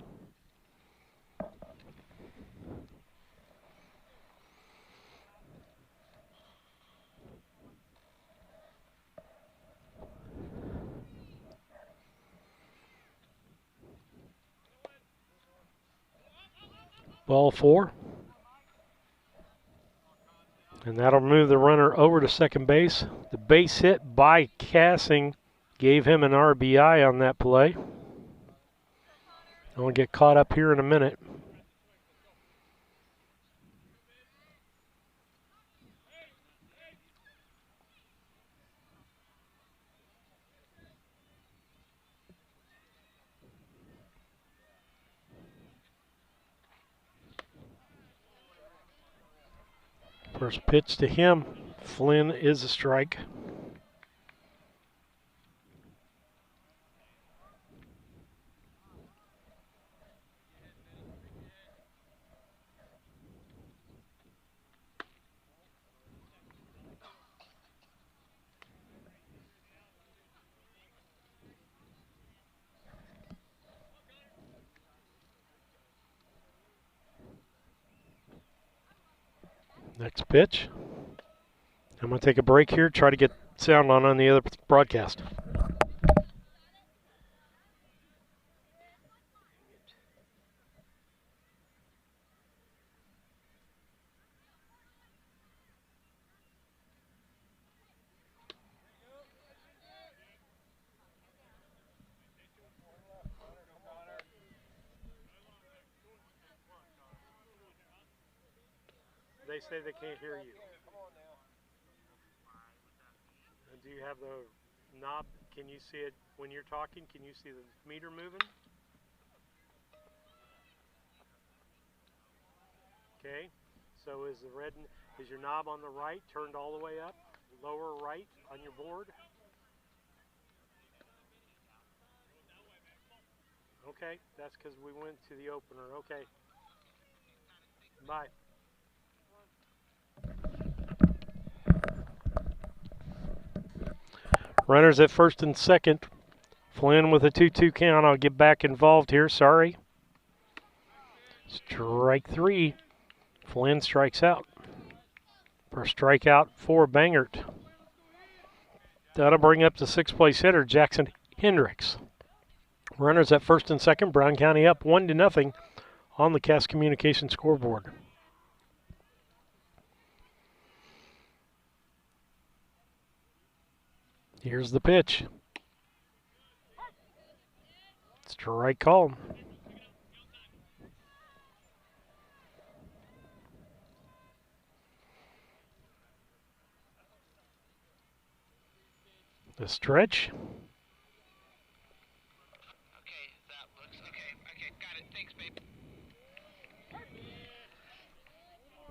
Ball 4. And that'll move the runner over to second base. The base hit by Cassing gave him an RBI on that play. I'll get caught up here in a minute. First pitch to him. Flynn is a strike. Next pitch. I'm going to take a break here, try to get sound on the other broadcast. They say they can't hear you. Do you have the knob? Can you see it when you're talking? Can you see the meter moving? Okay. So is your knob on the right turned all the way up? Lower right on your board? Okay, that's because we went to the opener. Okay. Bye. Runners at first and second. Flynn with a 2-2 count. I'll get back involved here. Sorry. Strike three. Flynn strikes out. First strikeout for Bangert. That'll bring up the sixth place hitter, Jackson Hendricks. Runners at first and second. Brown County up 1-0 on the Cass Communication scoreboard. Here's the pitch. Strike call. The stretch.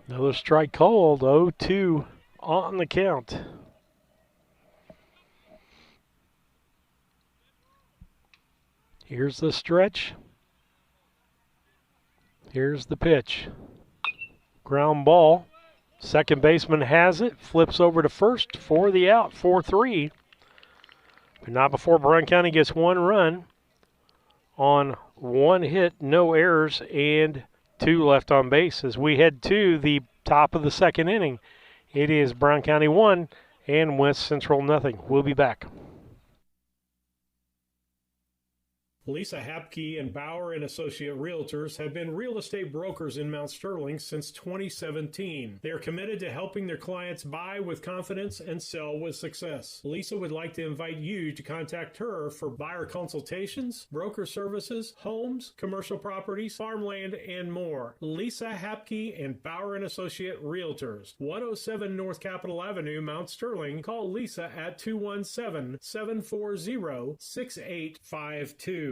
Another strike called. 0-2 on the count. Here's the stretch. Here's the pitch. Ground ball. Second baseman has it. Flips over to first for the out. 4-3. But not before Brown County gets one run on one hit, no errors, and 2 left on base as we head to the top of the second inning. It is Brown County 1 and West Central 0. We'll be back. Lisa Hapke and Bauer and Associate Realtors have been real estate brokers in Mount Sterling since 2017. They are committed to helping their clients buy with confidence and sell with success. Lisa would like to invite you to contact her for buyer consultations, broker services, homes, commercial properties, farmland, and more. Lisa Hapke and Bauer and Associate Realtors, 107 North Capitol Avenue, Mount Sterling. Call Lisa at 217-740-6852.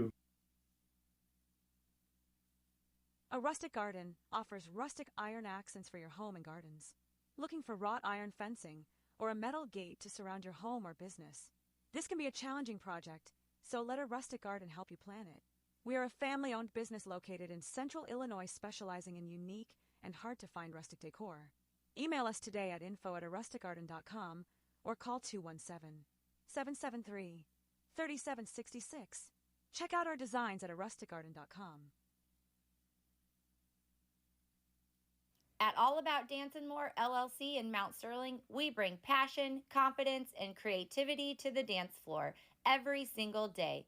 A Rustic Garden offers rustic iron accents for your home and gardens. Looking for wrought iron fencing or a metal gate to surround your home or business? This can be a challenging project, so let a Rustic Garden help you plan it. We are a family-owned business located in Central Illinois specializing in unique and hard-to-find rustic decor. Email us today at info@arusticgarden.com or call 217-773-3766. Check out our designs at arusticgarden.com. At All About Dance and More LLC in Mount Sterling, we bring passion, confidence, and creativity to the dance floor every single day.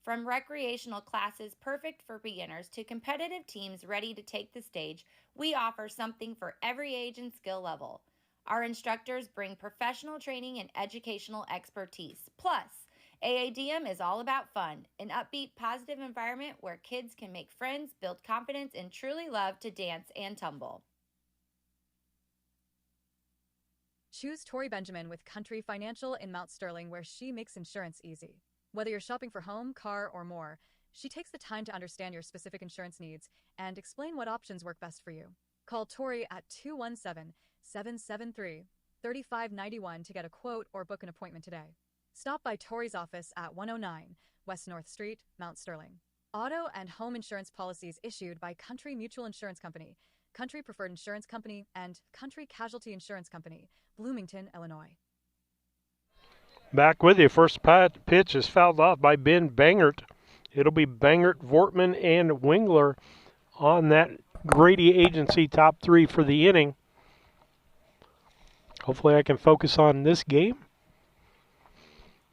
From recreational classes perfect for beginners to competitive teams ready to take the stage, we offer something for every age and skill level. Our instructors bring professional training and educational expertise. Plus, AADM is all about fun, an upbeat, positive environment where kids can make friends, build confidence, and truly love to dance and tumble. Choose Tori Benjamin with Country Financial in Mount Sterling, where she makes insurance easy. Whether you're shopping for home, car, or more, she takes the time to understand your specific insurance needs and explain what options work best for you. Call Tori at 217-773-3591 to get a quote or book an appointment today. Stop by Tori's office at 109 West North Street, Mount Sterling. Auto and home insurance policies issued by Country Mutual Insurance Company, Country Preferred Insurance Company, and Country Casualty Insurance Company, Bloomington, Illinois. Back with you. First pitch is fouled off by Ben Bangert. It'll be Bangert, Vortman, and Wingler on that Grady Agency top 3 for the inning. Hopefully I can focus on this game.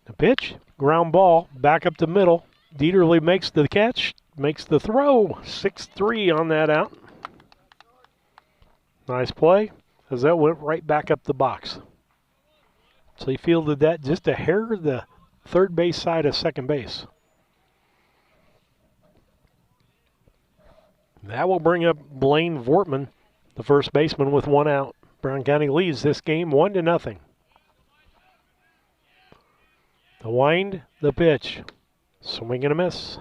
The pitch, ground ball, back up the middle. Dieterle makes the catch, makes the throw. 6-3 on that out. Nice play, as that went right back up the box. So he fielded that just a hair to the third base side of second base. That will bring up Blaine Vortman, the first baseman with 1 out. Brown County leads this game 1-0. The wind, the pitch. Swing and a miss.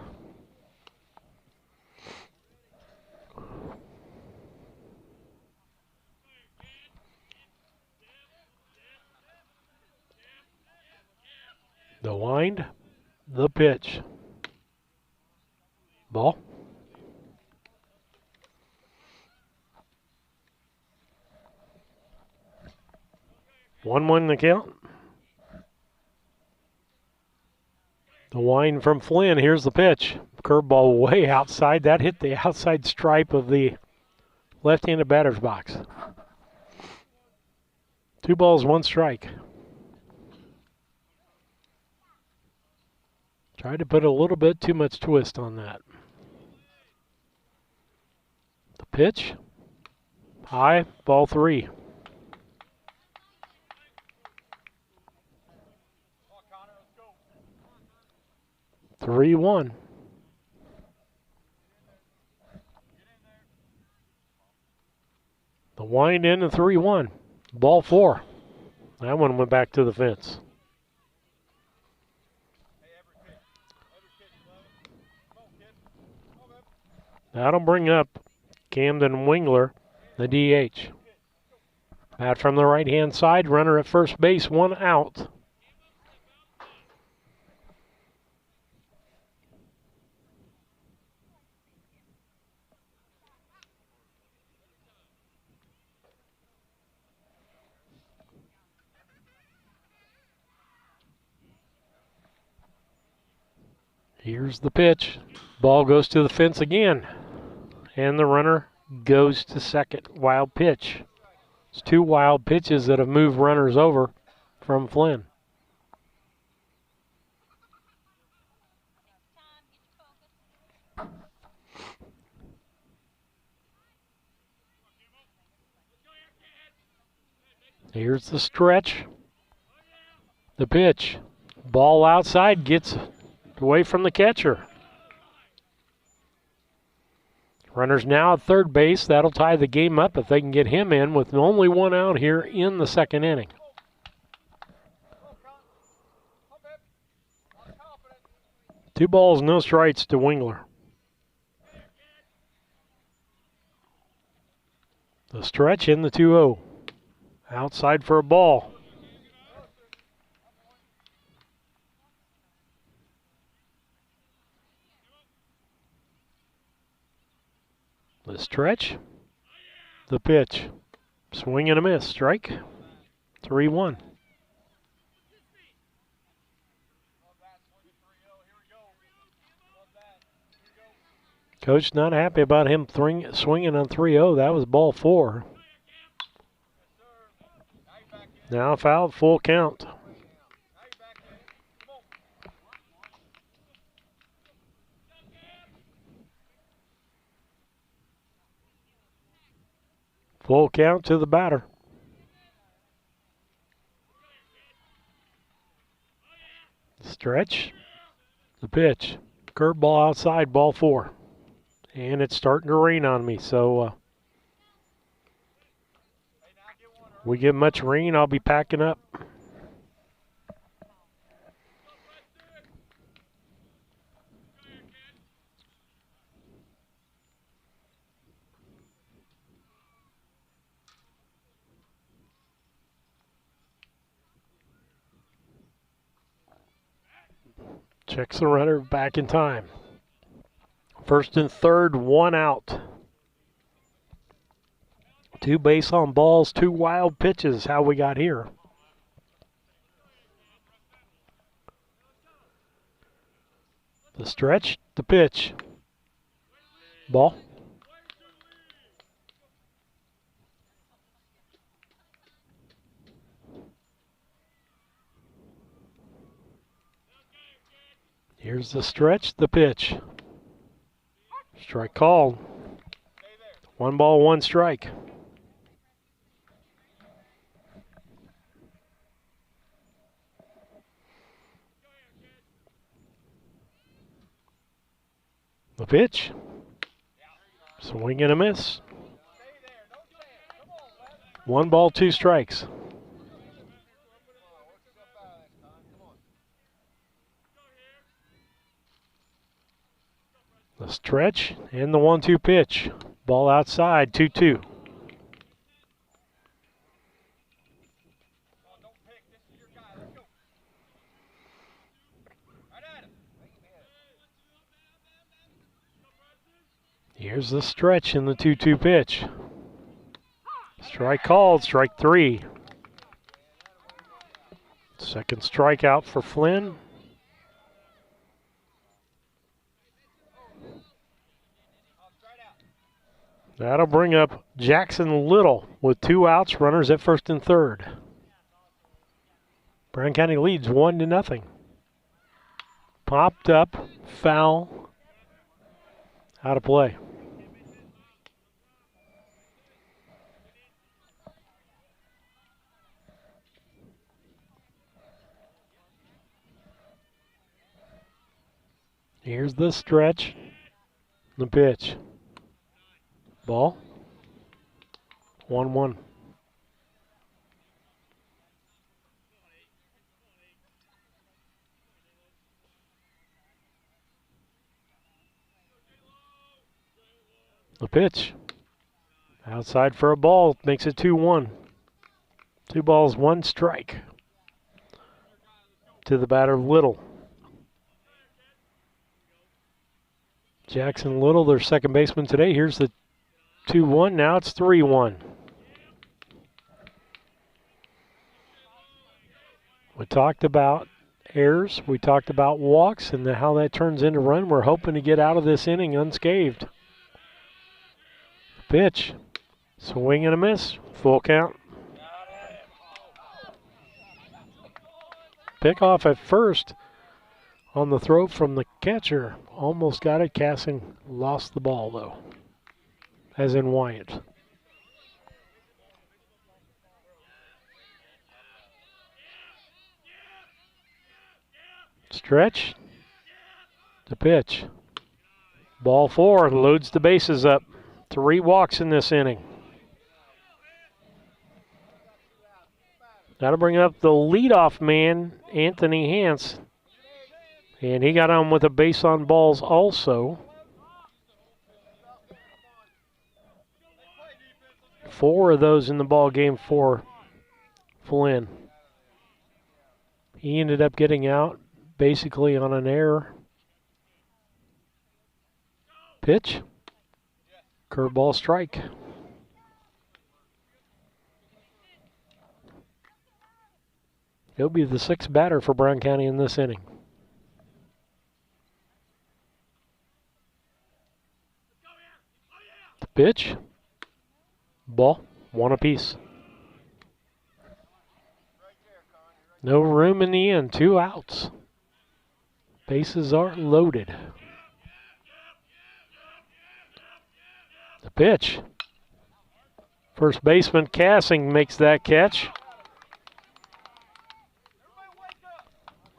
The wind, the pitch. Ball. One the count. The wind from Flynn. Here's the pitch. Curveball way outside. That hit the outside stripe of the left-handed batter's box. 2 balls, 1 strike. Tried to put a little bit too much twist on that. The pitch. High, ball 3. Three, 1. The wind in and 3-1. Ball 4. That one went back to the fence. That'll bring up Camden Wingler, the DH. Bat from the right-hand side, runner at first base, 1 out. Here's the pitch. Ball goes to the fence again. And the runner goes to second. Wild pitch. It's 2 wild pitches that have moved runners over from Flynn. Here's the stretch. The pitch. Ball outside, gets away from the catcher. Runners now at third base. That'll tie the game up if they can get him in with only 1 out here in the second inning. Two balls, no strikes to Wingler. The stretch in the 2-0. Outside for a ball. The stretch, the pitch, swing and a miss, strike, 3-1. Coach not happy about him swinging on 3-0. That was ball 4. Now fouled, full count. Full count to the batter. Stretch, the pitch. Curveball outside, ball 4. And it's starting to rain on me, so we get much rain, I'll be packing up. Checks the runner back in time. First and third, 1 out. 2 base on balls, 2 wild pitches, how we got here. The stretch, the pitch. Ball. Here's the stretch, the pitch. Strike called. 1 ball, 1 strike. The pitch. Swing and a miss. 1 ball, 2 strikes. The stretch and the 1-2 pitch. Ball outside, 2-2. Here's the stretch in the 2-2 pitch. Strike called, strike 3. Second strikeout for Flynn. That'll bring up Jackson Little with 2 outs, runners at first and third. Brown County leads 1-0. Popped up, foul, out of play. Here's the stretch, the pitch. Ball, 1-1. The pitch, outside for a ball, makes it 2-1. 2 balls, 1 strike to the batter, Little. Jackson Little, their second baseman today. Here's the 2-1, now it's 3-1. We talked about errors, we talked about walks, and how that turns into run. We're hoping to get out of this inning unscathed. Pitch, swing and a miss, full count. Pick off at first on the throw from the catcher. Almost got it. Cassing lost the ball, though, as in Wyatt. Stretch. The pitch. Ball 4, loads the bases up. 3 walks in this inning. That'll bring up the leadoff man, Anthony Hance. And he got on with a base on balls also. 4 of those in the ball game for Flynn. He ended up getting out basically on an error. Pitch. Curveball strike. He'll be the 6th batter for Brown County in this inning. The pitch. Ball. 1 apiece. No room in the end. 2 outs. Bases are loaded. The pitch. First baseman Cassing makes that catch.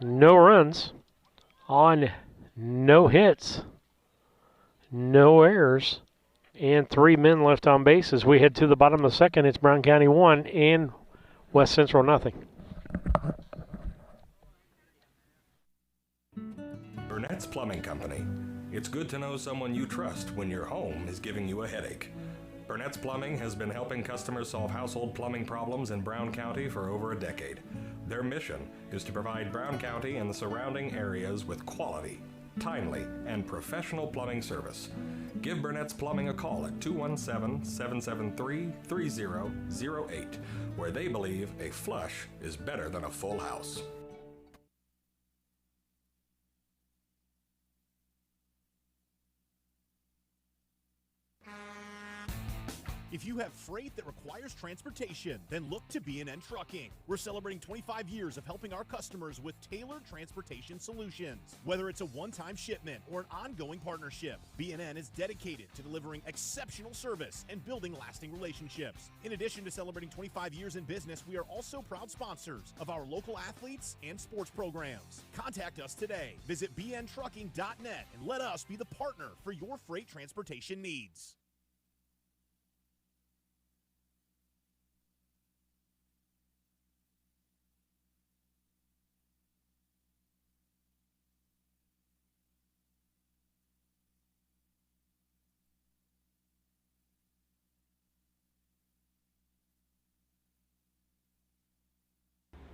No runs on no hits, no errors, and 3 men left on base as we head to the bottom of the second. It's Brown County 1 and West Central nothing. Burnett's Plumbing Company. It's good to know someone you trust when your home is giving you a headache. Burnett's Plumbing has been helping customers solve household plumbing problems in Brown County for over a decade. Their mission is to provide Brown County and the surrounding areas with quality, timely, and professional plumbing service. Give Burnett's Plumbing a call at 217-773-3008, where they believe a flush is better than a full house. If you have freight that requires transportation, then look to B&N Trucking. We're celebrating 25 years of helping our customers with tailored transportation solutions. Whether it's a one-time shipment or an ongoing partnership, B&N is dedicated to delivering exceptional service and building lasting relationships. In addition to celebrating 25 years in business, we are also proud sponsors of our local athletes and sports programs. Contact us today. Visit bntrucking.net and let us be the partner for your freight transportation needs.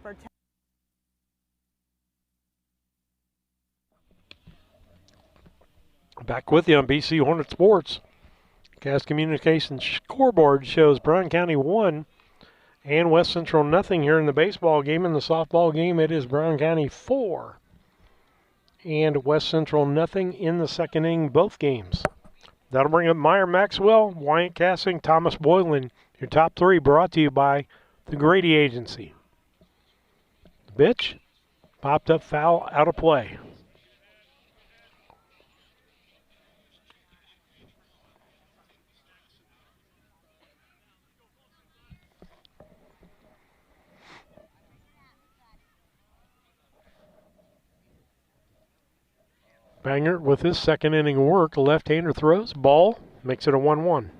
for Back with you on BC Hornet Sports. Cass Communications scoreboard shows Brown County 1 and West Central nothing here in the baseball game. In the softball game, it is Brown County 4 and West Central nothing in the second inning, both games. That'll bring up Meyer Maxwell, Wyatt Cassing, Thomas Boylan. Your top three brought to you by the Grady Agency. The pitch, popped up foul, out of play. Banger with his second inning work. Left-hander throws. Ball makes it a 1-1.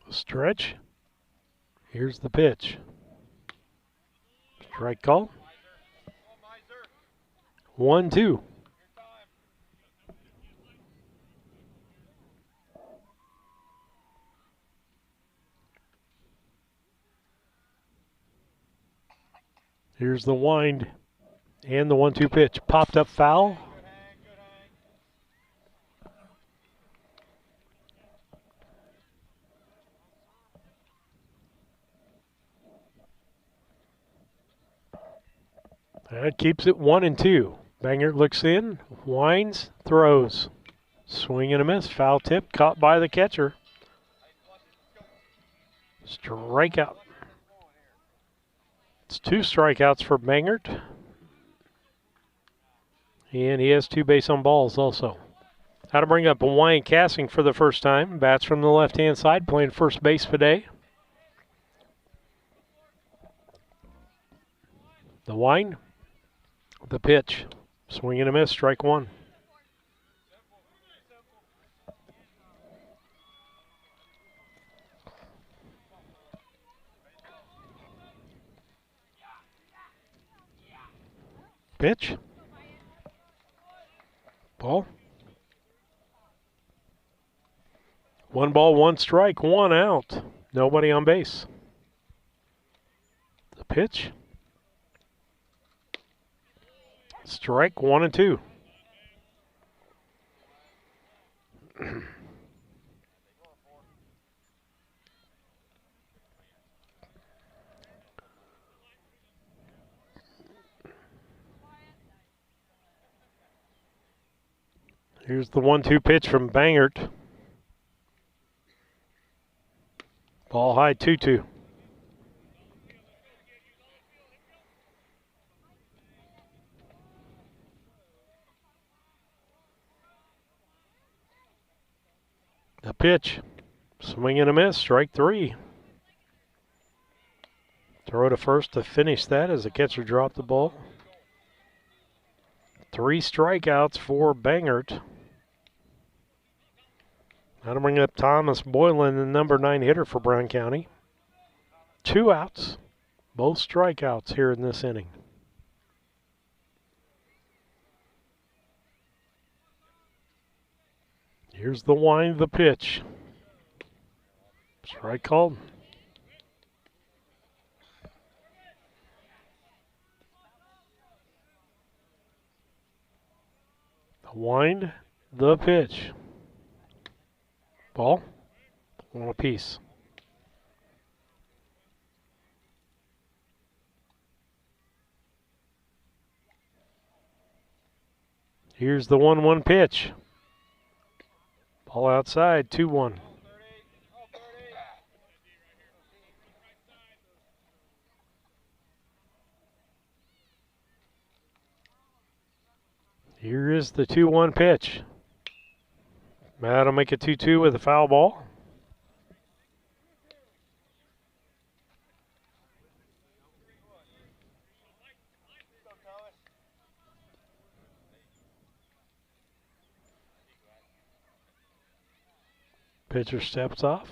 Stretch. Here's the pitch. Strike call. 1-2. Here's the wind and the 1-2 pitch. Popped up foul. That keeps it 1-2. Banger looks in, winds, throws. Swing and a miss. Foul tip caught by the catcher. Strikeout. It's 2 strikeouts for Bangert. And he has 2 base on balls also. How to bring up Wyatt Cassing for the first time. Bats from the left-hand side, playing first base today. The wind. The pitch. Swing and a miss, strike 1. Pitch. Ball. 1 ball, 1 strike, 1 out. Nobody on base. The pitch. Strike 1-2. Here's the 1-2 pitch from Bangert. Ball high, 2-2. The pitch. Swing and a miss, strike 3. Throw to first to finish that as the catcher dropped the ball. 3 strikeouts for Bangert. That'll bring up Thomas Boylan, the number 9 hitter for Brown County. 2 outs, both strikeouts here in this inning. Here's the wind, the pitch. Strike called. The wind, the pitch. Ball, 1 apiece. Here's the 1-1 pitch. Ball outside, 2-1. Here is the 2-1 pitch. That'll make it 2-2 with a foul ball. Pitcher steps off.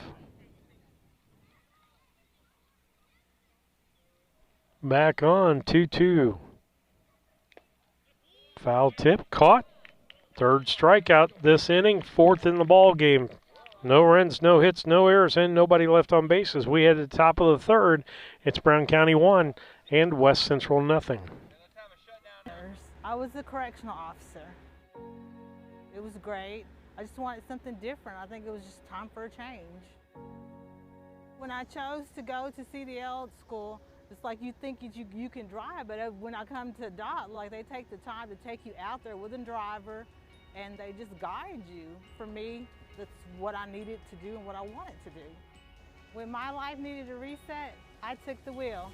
Back on, 2-2. Foul tip, caught. Third strikeout this inning, fourth in the ball game. No runs, no hits, no errors, and nobody left on bases. We head to the top of the third. It's Brown County 1 and West Central nothing. I was a correctional officer. It was great. I just wanted something different. I think it was just time for a change. When I chose to go to CDL school, it's like you think you can drive, but when I come to DOT, like they take the time to take you out there with a driver and they just guide you. For me, that's what I needed to do and what I wanted to do. When my life needed a reset, I took the wheel.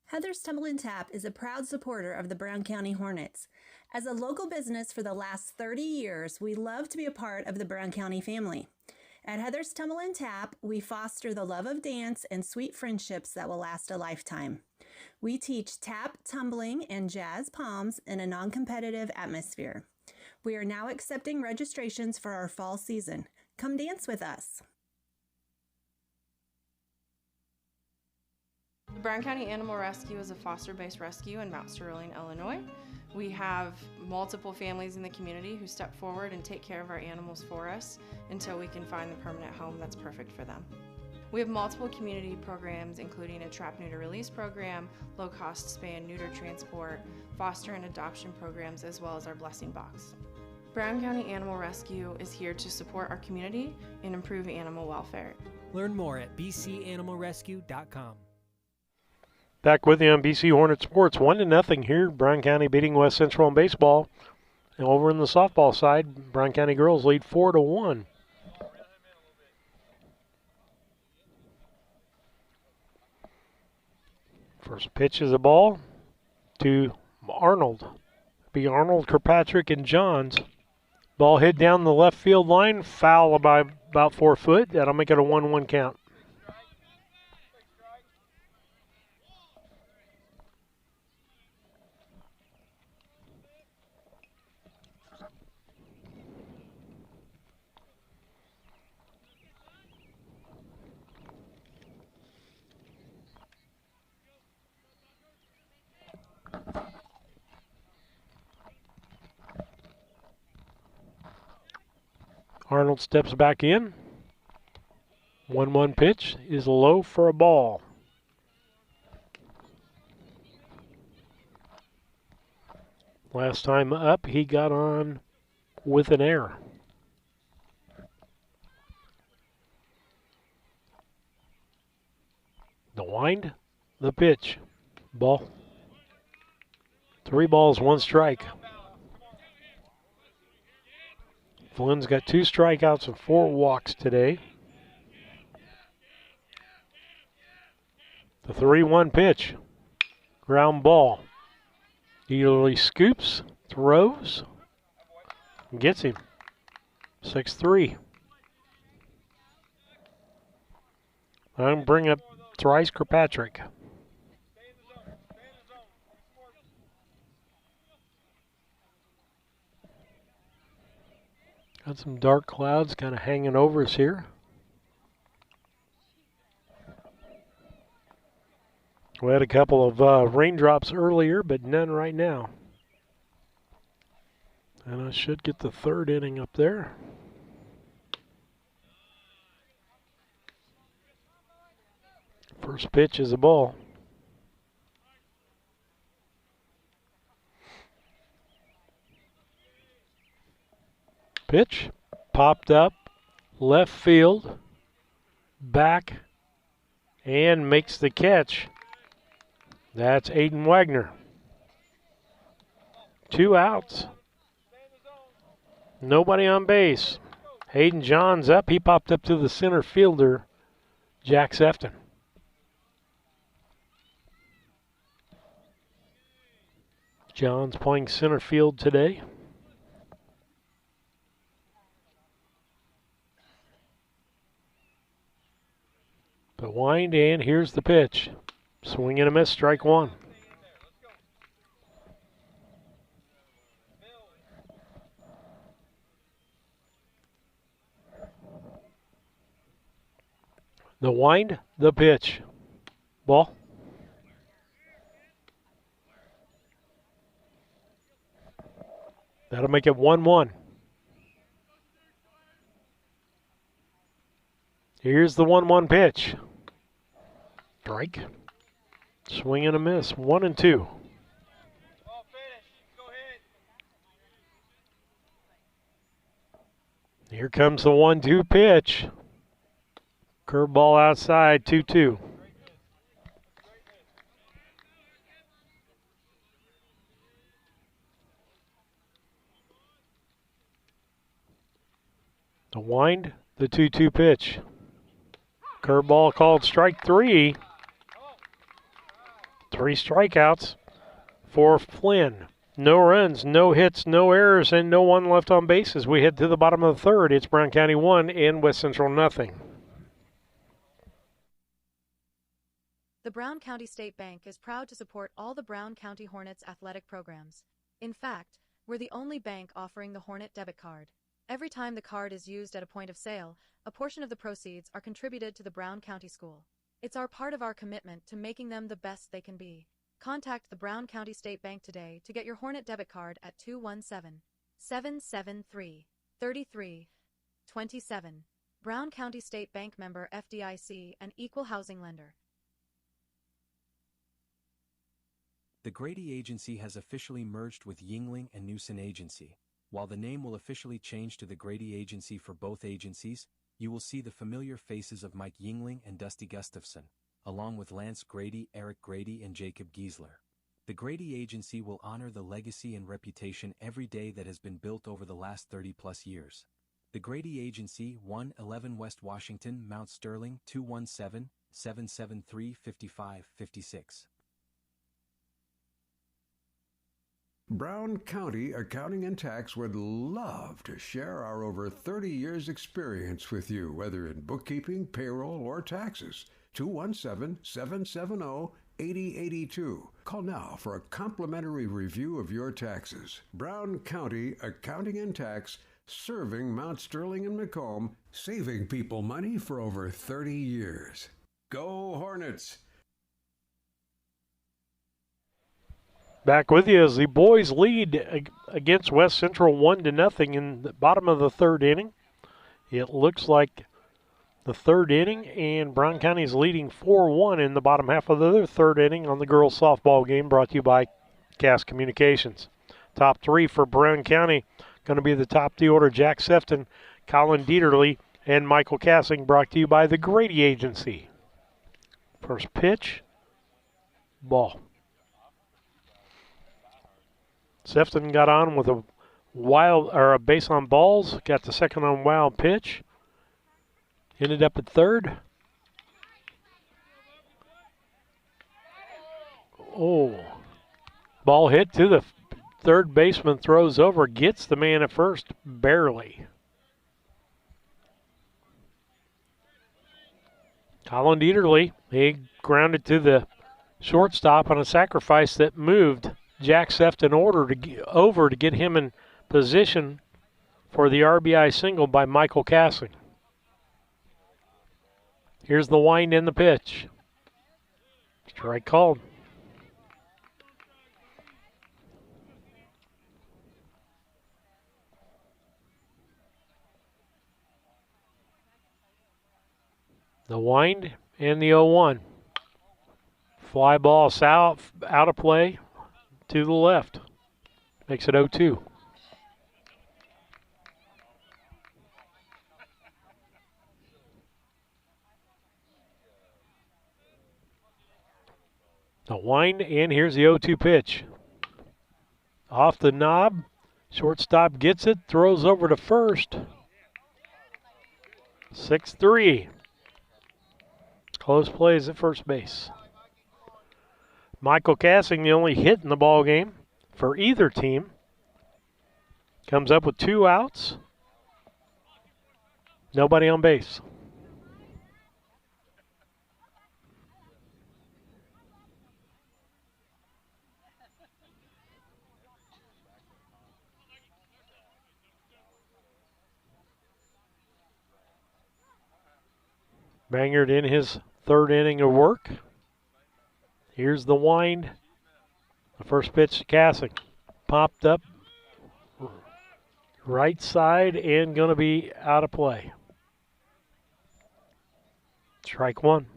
Heather's Tumble and Tap is a proud supporter of the Brown County Hornets. As a local business for the last 30 years, we love to be a part of the Brown County family. At Heather's Tumble and Tap, we foster the love of dance and sweet friendships that will last a lifetime. We teach tap, tumbling, and jazz palms in a non-competitive atmosphere. We are now accepting registrations for our fall season. Come dance with us. Brown County Animal Rescue is a foster-based rescue in Mount Sterling, Illinois. We have multiple families in the community who step forward and take care of our animals for us until we can find the permanent home that's perfect for them. We have multiple community programs, including a trap, neuter, release program, low-cost spay and neuter transport, foster and adoption programs, as well as our blessing box. Brown County Animal Rescue is here to support our community and improve animal welfare. Learn more at bcanimalrescue.com. Back with you on BC Hornet Sports, 1-0 here. Brown County beating West Central in baseball. And over in the softball side, Brown County girls lead 4-1. First pitch is a ball to Arnold. Be Arnold, Kirkpatrick, and Johns. Ball hit down the left field line, foul by about 4 foot. That'll make it a 1-1 count. Arnold steps back in. 1-1 pitch is low for a ball. Last time up, he got on with an error. The wind, the pitch, ball. 3 balls, 1 strike. Flynn's got 2 strikeouts and 4 walks today. The 3-1 pitch. Ground ball. Eagerly scoops, throws, gets him. 6-3. I'm going to bring up Thrice Kirkpatrick. Got some dark clouds kind of hanging over us here. We had a couple of raindrops earlier, but none right now. And I should get the 3rd inning up there. First pitch is a ball. Pitch popped up, left field, back, and makes the catch. That's Aiden Wagner. 2 outs. Nobody on base. Hayden Johns up. He popped up to the center fielder, Jack Sefton. Johns playing center field today. The wind, and here's the pitch. Swing and a miss, strike 1. The wind, the pitch. Ball. That'll make it 1-1. Here's the 1-1 pitch. Strike. Swing and a miss. 1-2. Here comes the 1-2 pitch. Curveball outside, 2-2. The wind, the 2-2 pitch. Curveball called strike 3. 3 strikeouts for Flynn. No runs, no hits, no errors, and no one left on base as we head to the bottom of the third. It's Brown County 1 and West Central nothing. The Brown County State Bank is proud to support all the Brown County Hornets athletic programs. In fact, we're the only bank offering the Hornet debit card. Every time the card is used at a point of sale, a portion of the proceeds are contributed to the Brown County School. It's part of our commitment to making them the best they can be. Contact the Brown County State Bank today to get your Hornet debit card at 217-773-3327. Brown County State Bank member FDIC and equal housing lender. The Grady Agency has officially merged with Yingling and Newson Agency. While the name will officially change to the Grady Agency for both agencies, you will see the familiar faces of Mike Yingling and Dusty Gustafson, along with Lance Grady, Eric Grady, and Jacob Giesler. The Grady Agency will honor the legacy and reputation every day that has been built over the last 30-plus years. The Grady Agency, 111 West Washington, Mount Sterling, 217-773-5556. Brown County Accounting and Tax would love to share our over 30 years experience with you, whether in bookkeeping, payroll, or taxes. 217-770-8082. Call now for a complimentary review of your taxes. Brown County Accounting and Tax, serving Mount Sterling and Macomb, saving people money for over 30 years. Go Hornets! Back with you as the boys lead against West Central 1-0 in the bottom of the third inning. It looks like the third inning, and Brown County is leading 4-1 in the bottom half of the third inning on the girls softball game, brought to you by Cass Communications. Top 3 for Brown County going to be the top of the order: Jack Sefton, Colin Dieterle, and Michael Cassing, brought to you by the Grady Agency. First pitch, ball. Sefton got on with a base on balls, got the second on wild pitch, ended up at third. Oh, ball hit to the third baseman, throws over, gets the man at first, barely. Colin Dieterle, he grounded to the shortstop on a sacrifice that moved Jack Sefton over to get him in position for the RBI single by Michael Cassing. Here's the wind and the pitch. Strike called. The wind and the 0-1. Fly ball south, out of play. To the left. Makes it 0-2. The wind, and here's the 0-2 pitch. Off the knob. Shortstop gets it, throws over to first. 6-3. Close plays at first base. Michael Cassing, the only hit in the ball game for either team, comes up with 2 outs. Nobody on base. Bangard in his third inning of work. Here's the wind. The first pitch to Cassing. Popped up Right side and going to be out of play. Strike one.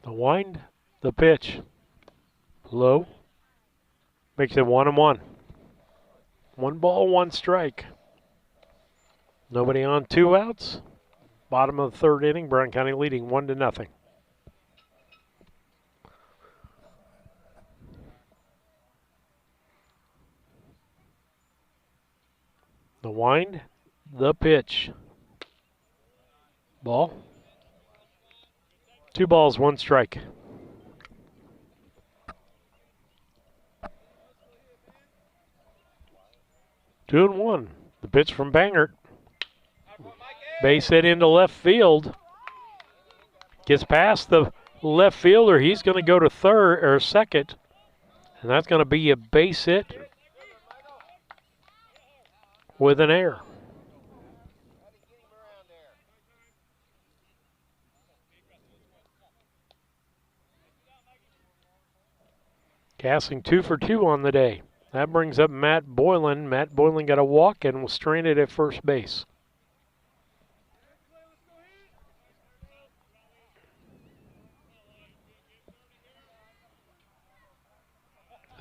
The wind, the pitch. Low. Makes it 1-1. 1 ball, 1 strike. Nobody on, 2 outs. Bottom of the third inning, Brown County leading 1-0. The wind, the pitch. Ball. 2 balls, 1 strike. Two and one. The pitch from Bangert. Base hit into left field. Gets past the left fielder. He's going to go to third or second. And that's going to be a base hit with an error. Gassing 2 for 2 on the day. That brings up Matt Boylan. Matt Boylan got a walk and was stranded at first base.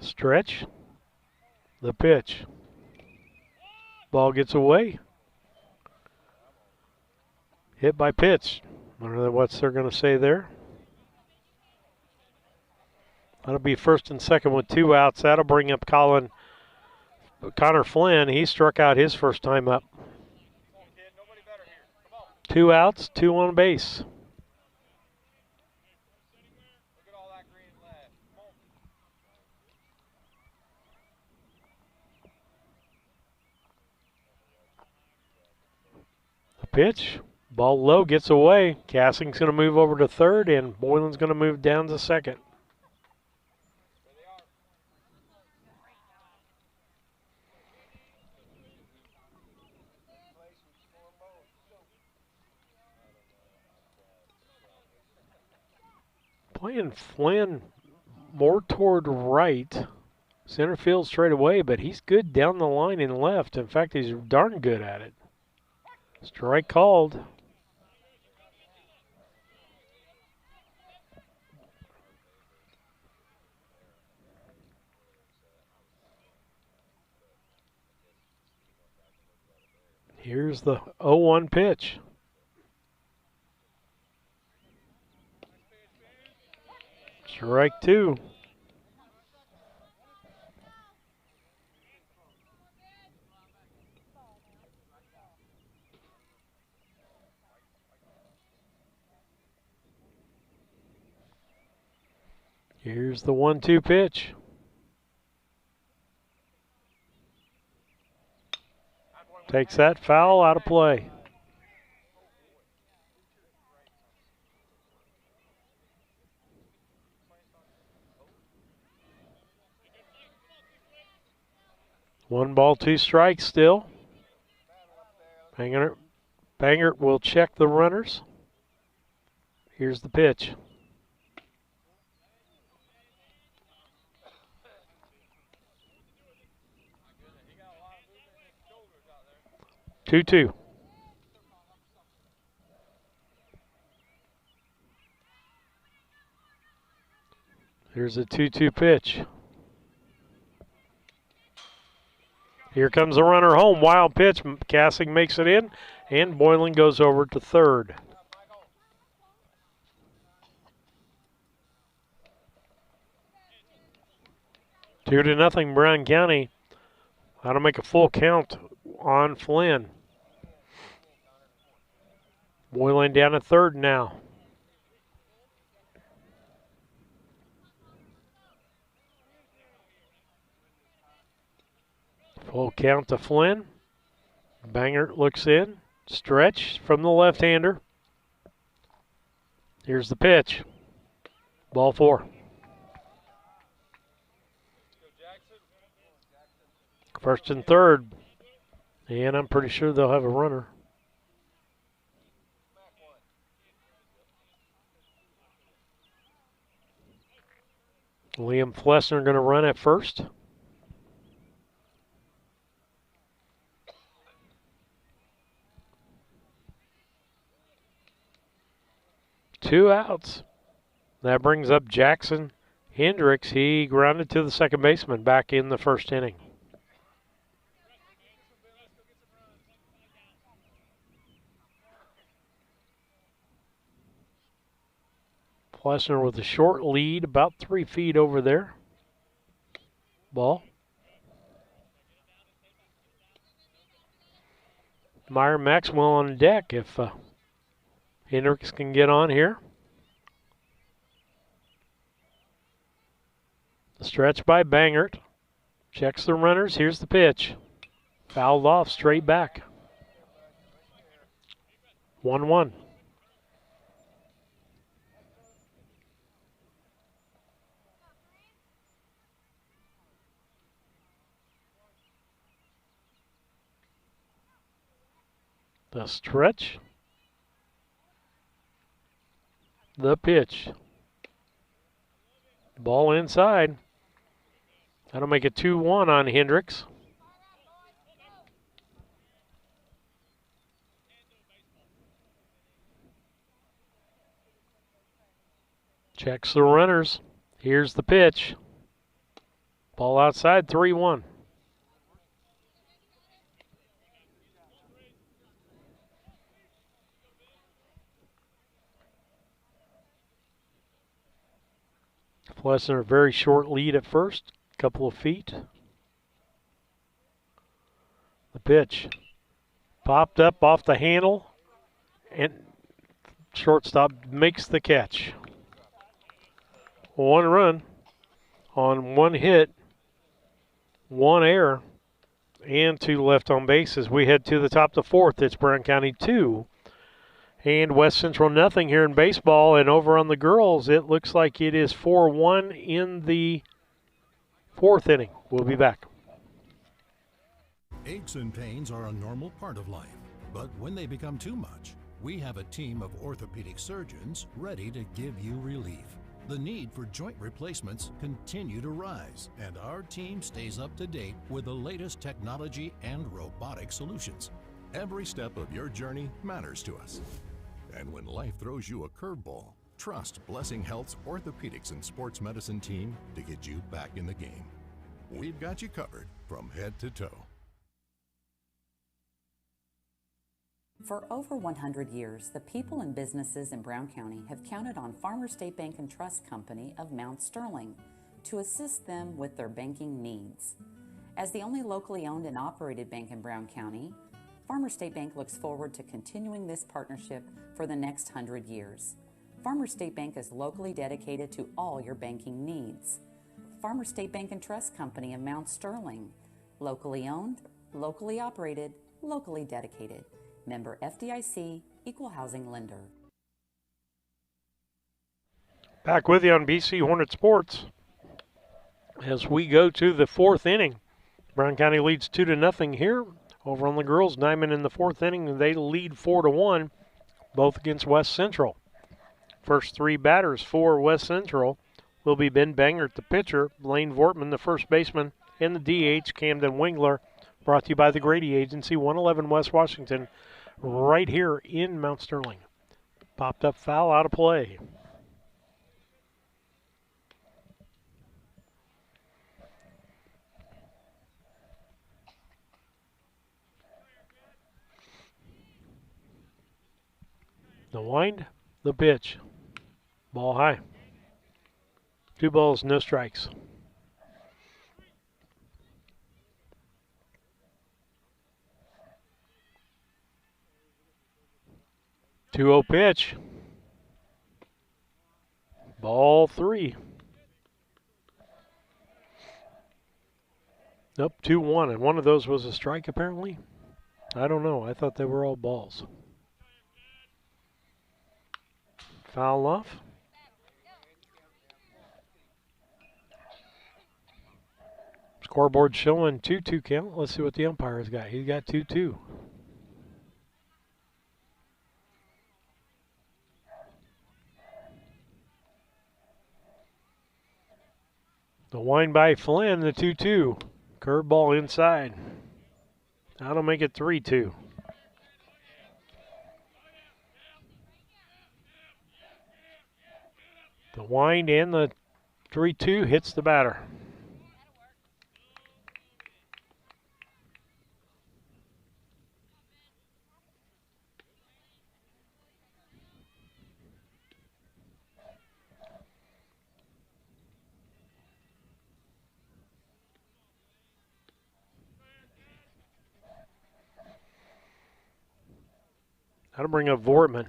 Stretch. The pitch. Ball gets away. Hit by pitch. I don't know what they're going to say there. That'll be first and second with 2 outs. That'll bring up Connor Flynn. He struck out his first time up. 2 outs, 2 on base. The pitch. Ball low, gets away. Cassing's going to move over to third, and Boylan's going to move down to second. Playing Flynn more toward right. Center field straight away, but he's good down the line and left. In fact, he's darn good at it. Strike called. Here's the 0-1 pitch. Strike 2. Here's the 1-2 pitch. Takes that foul, out of play. One ball, 2 strikes still. Bangert will check the runners. Here's the pitch. 2-2. Here's a 2-2 pitch. Here comes the runner home. Wild pitch. Cassing makes it in, and Boylan goes over to third. 2-0 Brown County. How to make a full count on Flynn. Boylan down at third now. Full count to Flynn. Bangert looks in. Stretch from the left-hander. Here's the pitch. Ball 4. First and third. And I'm pretty sure they'll have a runner. Liam Flessner going to run at first. Two outs. That brings up Jackson Hendricks. He grounded to the second baseman back in the first inning. Flessner with a short lead, about 3 feet over there. Ball. Meyer Maxwell on deck if Hendricks can get on here. The stretch by Bangert. Checks the runners. Here's the pitch. Fouled off straight back. 1-1. The stretch. The pitch. Ball inside. That'll make it 2-1 on Hendricks. Checks the runners. Here's the pitch. Ball outside, 3-1. Flessner, a very short lead at first, couple of feet. The pitch popped up off the handle, and shortstop makes the catch. 1 run on 1 hit, 1 error, and 2 left on base as we head to the top of the 4th. It's Brown County 2 and West Central nothing here in baseball. And over on the girls, it looks like it is 4-1 in the 4th inning. We'll be back. Aches and pains are a normal part of life, but when they become too much, we have a team of orthopedic surgeons ready to give you relief. The need for joint replacements continue to rise, and our team stays up to date with the latest technology and robotic solutions. Every step of your journey matters to us. And when life throws you a curveball, trust Blessing Health's orthopedics and sports medicine team to get you back in the game. We've got you covered from head to toe. For over 100 years, the people and businesses in Brown County have counted on Farmers State Bank and Trust Company of Mount Sterling to assist them with their banking needs. As the only locally owned and operated bank in Brown County, Farmers State Bank looks forward to continuing this partnership for the next 100 years. Farmers State Bank is locally dedicated to all your banking needs. Farmers State Bank and Trust Company of Mount Sterling, locally owned, locally operated, locally dedicated. Member FDIC, Equal Housing Lender. Back with you on BC Hornet Sports as we go to the 4th inning. Brown County leads 2-0 here. Over on the girls, Nyman in the 4th inning, they lead 4-1, both against West Central. First 3 batters for West Central will be Ben Bangert, the pitcher, Blaine Vortman, the first baseman, and the DH, Camden Wingler. Brought to you by the Grady Agency, 111 West Washington, right here in Mount Sterling. Popped up foul, out of play. The wind, the pitch. Ball high. 2 balls, no strikes. Two-0 pitch. Ball 3. Nope, 2-1, and one of those was a strike apparently. I don't know. I thought they were all balls. Foul off. Scoreboard showing 2-2 count. Let's see what the umpire's got. He's got 2-2. The wind by Flynn, the 2-2. Curveball inside. That'll make it 3-2. The wind and the 3-2 hits the batter. That'll bring up Vortman.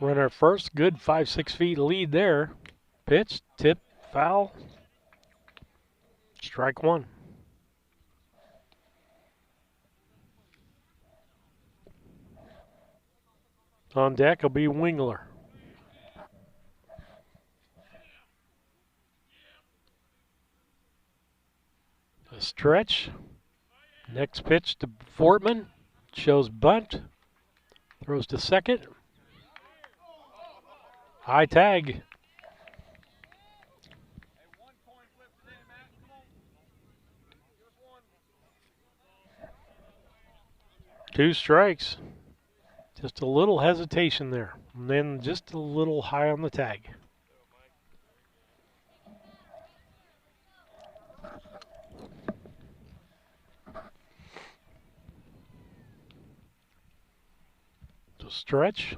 Runner first, good 5-6 feet lead there. Pitch, tip, foul. Strike one. On deck will be Wingler. A stretch. Next pitch to Fortman. Shows bunt. Throws to second. High tag. Two strikes. Just a little hesitation there. And then just a little high on the tag. The stretch.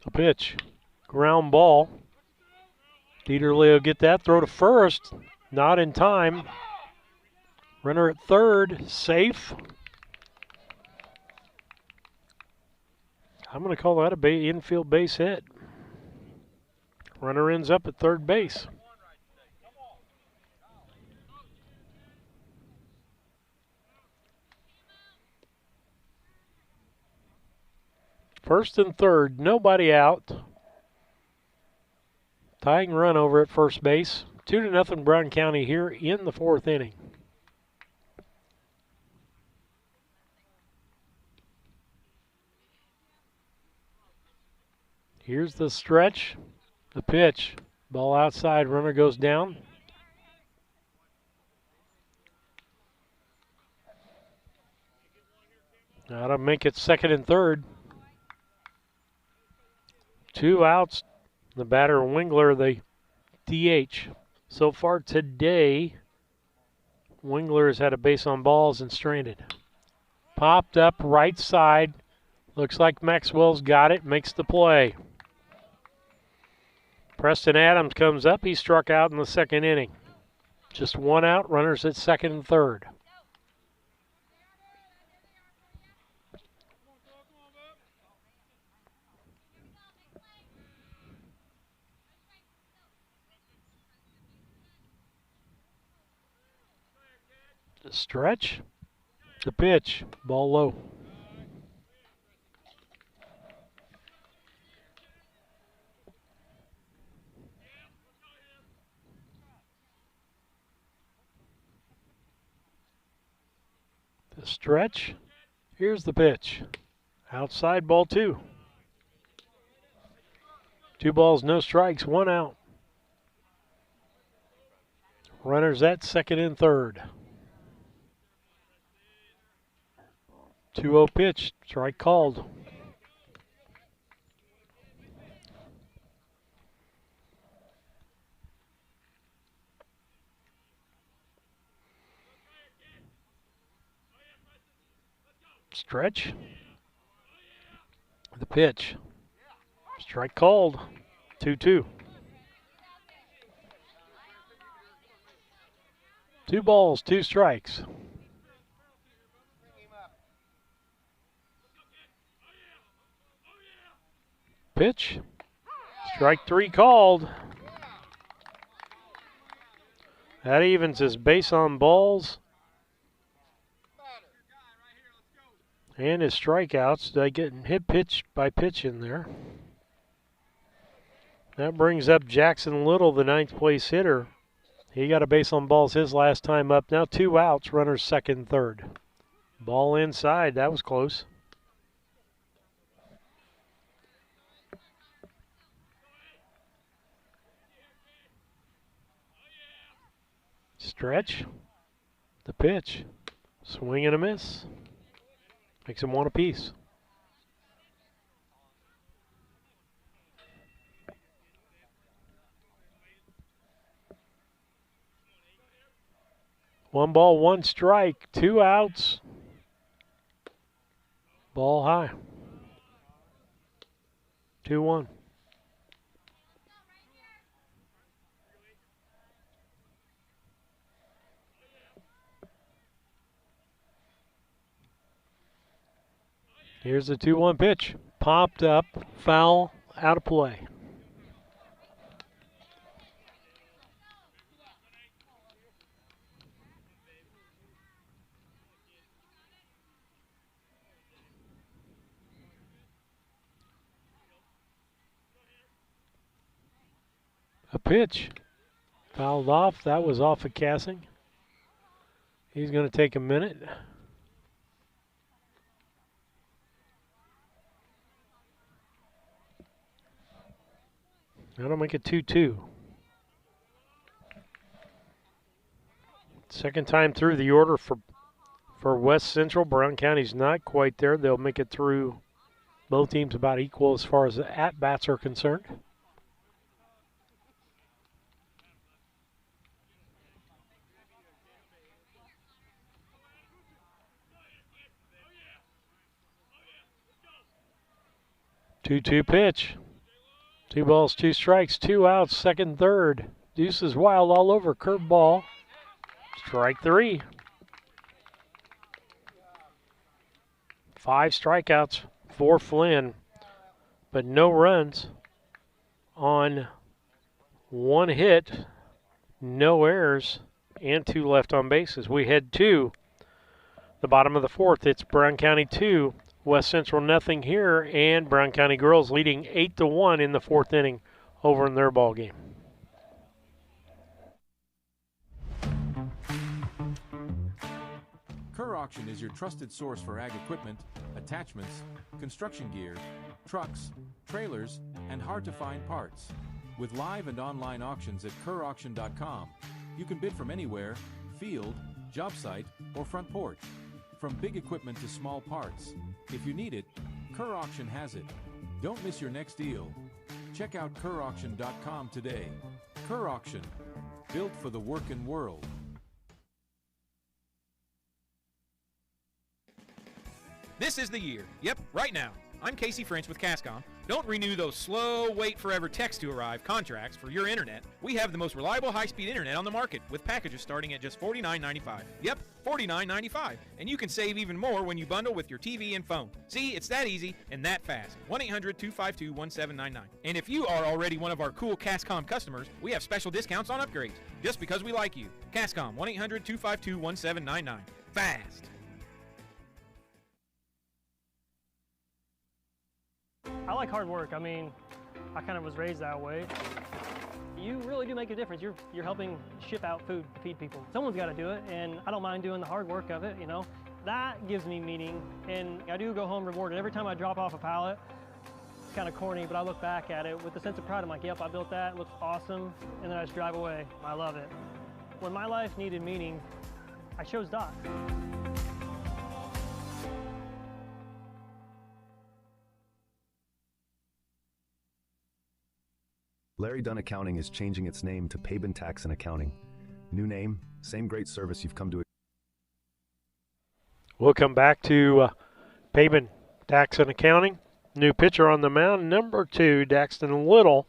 The pitch. Ground ball. Dieterle will get that. Throw to first. Not in time. Runner at third. Safe. I'm going to call that a infield base hit. Runner ends up at third base. First and third, nobody out. Tying run over at first base. 2-0 Brown County here in the fourth inning. Here's the stretch, the pitch. Ball outside, runner goes down. That'll make it second and third. Two outs. The batter, Wingler, the DH. So far today, Wingler has had a base on balls and stranded. Popped up right side. Looks like Maxwell's got it, makes the play. Preston Adams comes up. He struck out in the second inning. Just one out, runners at second and third. The stretch, the pitch, ball low. The stretch, here's the pitch. Outside, ball two. 2 balls, no strikes, 1 out. Runners at second and third. 2-0 pitch, strike called. Stretch. The pitch. Strike called. 2-2. 2 balls, 2 strikes. Pitch. Strike 3 called. That evens his base on balls And his strikeouts, they get hit pitch by pitch in there. That brings up Jackson Little, the 9th place hitter. He got a base on balls his last time up. Now 2 outs, runners second, third. Ball inside, that was close. Stretch, the pitch, swing and a miss. Makes them one apiece. One ball, one strike, 2 outs. Ball high. 2-1. Here's the 2-1 pitch. Popped up, foul, out of play. A pitch. Fouled off. That was off of Cassing. He's going to take a minute. That'll make it 2-2. Second time through the order for West Central. Brown County's not quite there. They'll make it through. Both teams about equal as far as the at-bats are concerned. Two-two pitch. 2 balls, 2 strikes, 2 outs, second, third. Deuce is wild all over. Curveball. Strike 3. 5 strikeouts for Flynn, but no runs on 1 hit, no errors, and 2 left on bases. We head to the bottom of the 4th. It's Brown County 2. West Central nothing here, and Brown County girls leading 8-1 in the 4th inning over in their ball game. Kerr Auction is your trusted source for ag equipment, attachments, construction gear, trucks, trailers, and hard-to-find parts. With live and online auctions at kerrauction.com, you can bid from anywhere, field, job site, or front porch. From big equipment to small parts. If you need it, Kerr Auction has it. Don't miss your next deal. Check out kerrauction.com today. Kerr Auction, built for the working world. This is the year. Yep, right now. I'm Casey French with Cascom. Don't renew those slow, wait forever text to arrive contracts for your internet. We have the most reliable high-speed internet on the market with packages starting at just $49.95. Yep, $49.95. And you can save even more when you bundle with your TV and phone. See, it's that easy and that fast. 1-800-252-1799. And if you are already one of our cool Cascom customers, we have special discounts on upgrades just because we like you. Cascom, 1-800-252-1799. Fast. I like hard work. I mean, I kind of was raised that way. You really do make a difference. You're helping ship out food to feed people. Someone's got to do it, and I don't mind doing the hard work of it, you know. That gives me meaning, and I do go home rewarded. Every time I drop off a pallet, it's kind of corny, but I look back at it with a sense of pride. I'm like, yep, I built that, it looks awesome, and then I just drive away. I love it. When my life needed meaning, I chose Doc. Larry Dunn Accounting is changing its name to Pabin Tax and Accounting. New name, same great service you've come to. We'll come back to Pabin Tax and Accounting. New pitcher on the mound, number 2, Daxton Little.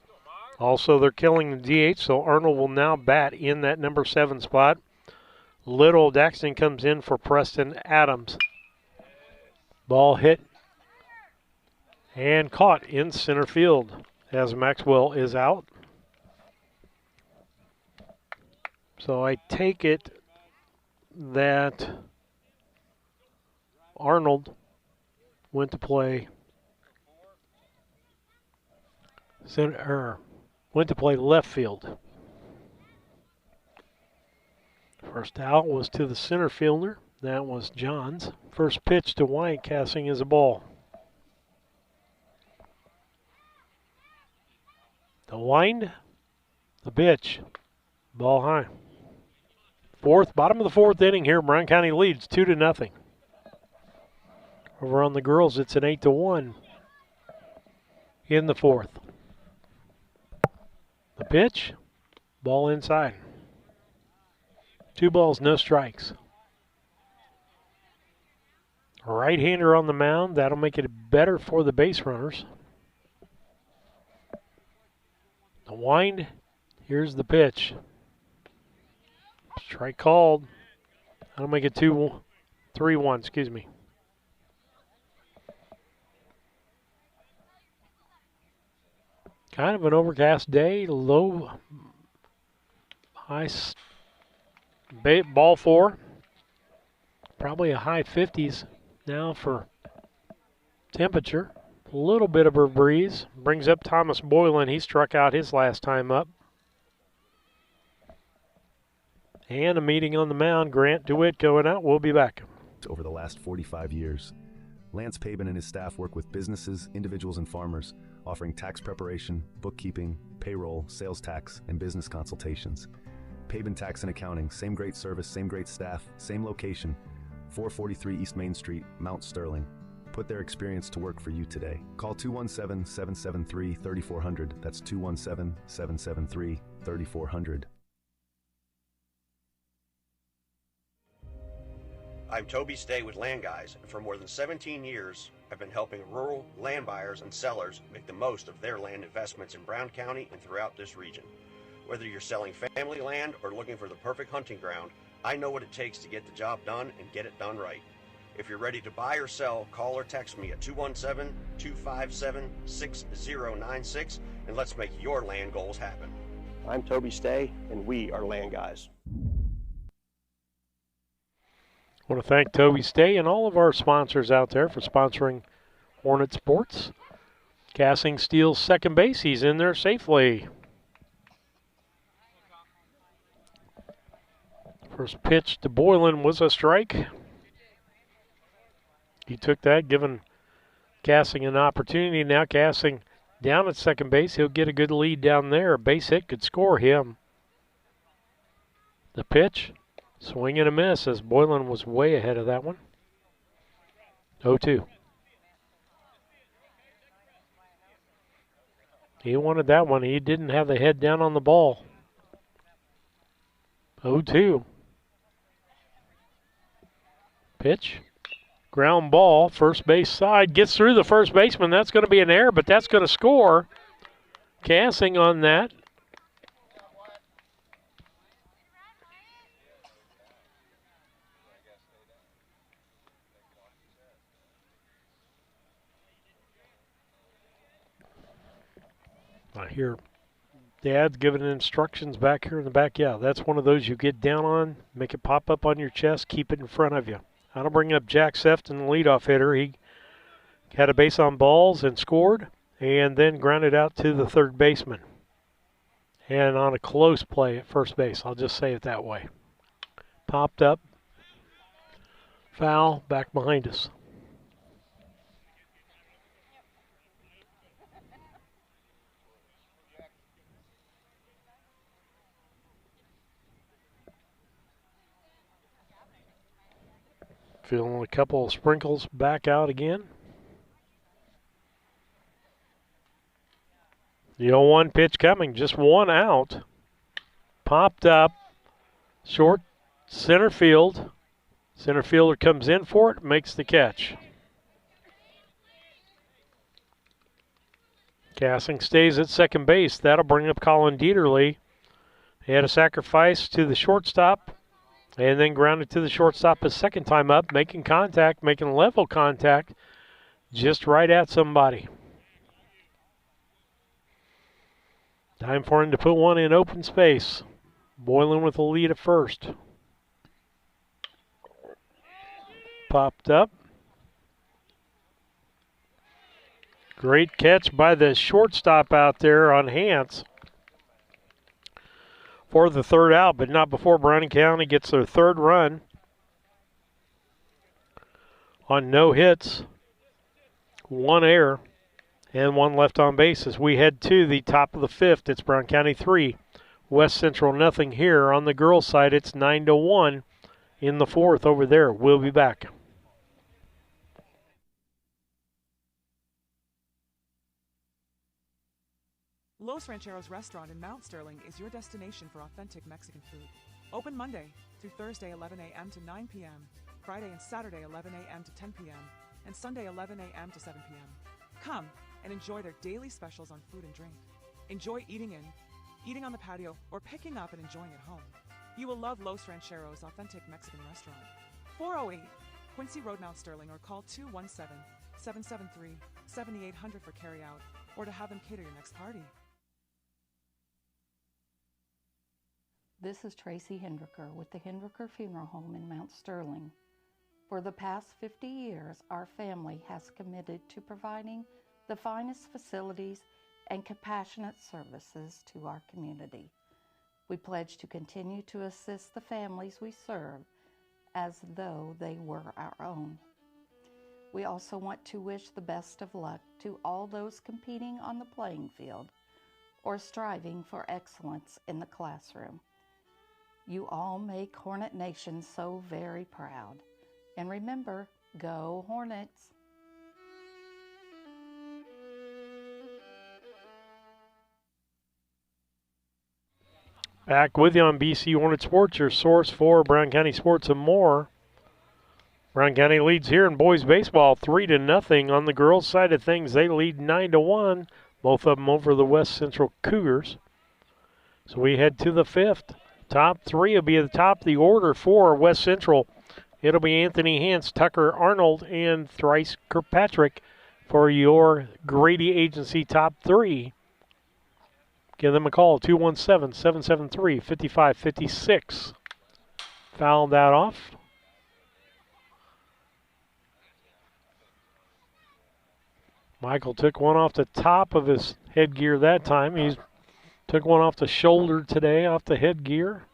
Also, they're killing the DH, so Arnold will now bat in that number 7 spot. Little, Daxton comes in for Preston Adams. Ball hit and caught in center field as Maxwell is out. So I take it that Arnold went to play went to play left field. First out was to the center fielder. That was Johns. First pitch to White, casting is a ball. The wind, the pitch, ball high. Bottom of the fourth inning here. Brown County leads 2-0. Over on the girls, it's an 8-1 in the fourth. The pitch, ball inside. 2 balls, no strikes. A right-hander on the mound. That'll make it better for the base runners. The wind. Here's the pitch. Strike called. That'll make it 3-1, excuse me. Kind of an overcast day. Low, high ball 4. Probably a high 50s now for temperature. A little bit of a breeze. Brings up Thomas Boylan. He struck out his last time up. And a meeting on the mound. Grant DeWitt going out. We'll be back. Over the last 45 years, Lance Pabin and his staff work with businesses, individuals, and farmers, offering tax preparation, bookkeeping, payroll, sales tax, and business consultations. Pabin Tax and Accounting, same great service, same great staff, same location, 443 East Main Street, Mount Sterling. Put their experience to work for you today. Call 217-773-3400. That's 217-773-3400. I'm Toby Stay with Land Guys, and for more than 17 years, I've been helping rural land buyers and sellers make the most of their land investments in Brown County and throughout this region. Whether you're selling family land or looking for the perfect hunting ground, I know what it takes to get the job done and get it done right. If you're ready to buy or sell, call or text me at 217-257-6096, and let's make your land goals happen. I'm Toby Stay, and we are Land Guys. I want to thank Toby Stay and all of our sponsors out there for sponsoring Hornet Sports. Cassing steals second base. He's in there safely. First pitch to Boylan was a strike. He took that, giving Cassing an opportunity. Now Cassing down at second base. He'll get a good lead down there. A base hit could score him. The pitch. Swing and a miss as Boylan was way ahead of that one. 0-2. He wanted that one. He didn't have the head down on the ball. 0-2. Pitch. Ground ball. First base side. Gets through the first baseman. That's going to be an error, but that's going to score. Cassing on that. I hear Dad's giving instructions back here in the back. Yeah, that's one of those you get down on, make it pop up on your chest, keep it in front of you. I'll bring up Jack Sefton, the leadoff hitter. He had a base on balls and scored, and then grounded out to the third baseman. And on a close play at first base, I'll just say it that way. Popped up, foul, back behind us. Feeling a couple of sprinkles back out again. The 0-1 pitch coming, just one out. Popped up, short center field. Center fielder comes in for it, makes the catch. Cassing stays at second base. That'll bring up Colin Dieterle. He had a sacrifice to the shortstop. And then grounded to the shortstop a second time up, making contact, making level contact, just right at somebody. Time for him to put one in open space. Boylan with the lead at first. Popped up. Great catch by the shortstop out there on Hance for the third out, but not before Browning County gets their third run on no hits, one error, and one left on base as we head to the top of the fifth. It's Brown County 3, West Central nothing here. On the girls' side, it's 9-1 in the fourth over there. We'll be back. Los Rancheros Restaurant in Mount Sterling is your destination for authentic Mexican food. Open Monday through Thursday 11 a.m. to 9 p.m., Friday and Saturday 11 a.m. to 10 p.m., and Sunday 11 a.m. to 7 p.m. Come and enjoy their daily specials on food and drink. Enjoy eating in, eating on the patio, or picking up and enjoying at home. You will love Los Rancheros Authentic Mexican Restaurant. 408 Quincy Road, Mount Sterling, or call 217-773-7800 for carryout or to have them cater your next party. This is Tracy Hindricker with the Hindricker Funeral Home in Mount Sterling. For the past 50 years, our family has committed to providing the finest facilities and compassionate services to our community. We pledge to continue to assist the families we serve as though they were our own. We also want to wish the best of luck to all those competing on the playing field or striving for excellence in the classroom. You all make Hornet Nation so very proud. And remember, go Hornets! Back with you on BC Hornet Sports, your source for Brown County sports and more. Brown County leads here in boys baseball 3-0. On the girls' side of things, they lead 9-1, both of them over the West Central Cougars. So we head to the fifth. Top three will be at the top of the order for West Central. It'll be Anthony Hance, Tucker Arnold, and Thrice Kirkpatrick for your Grady Agency top three. Give them a call, 217-773-5556. Foul that off. Michael took one off the top of his headgear that time. He's took one off the shoulder today, off the headgear.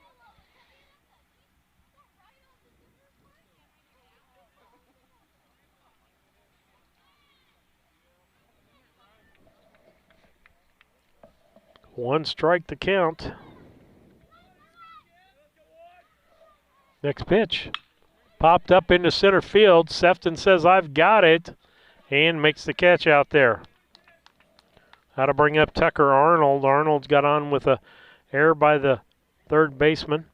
One strike to count. Next pitch. Popped up into center field. Sefton says, "I've got it," and makes the catch out there. How to bring up Tucker Arnold. Arnold's got on with a error by the third baseman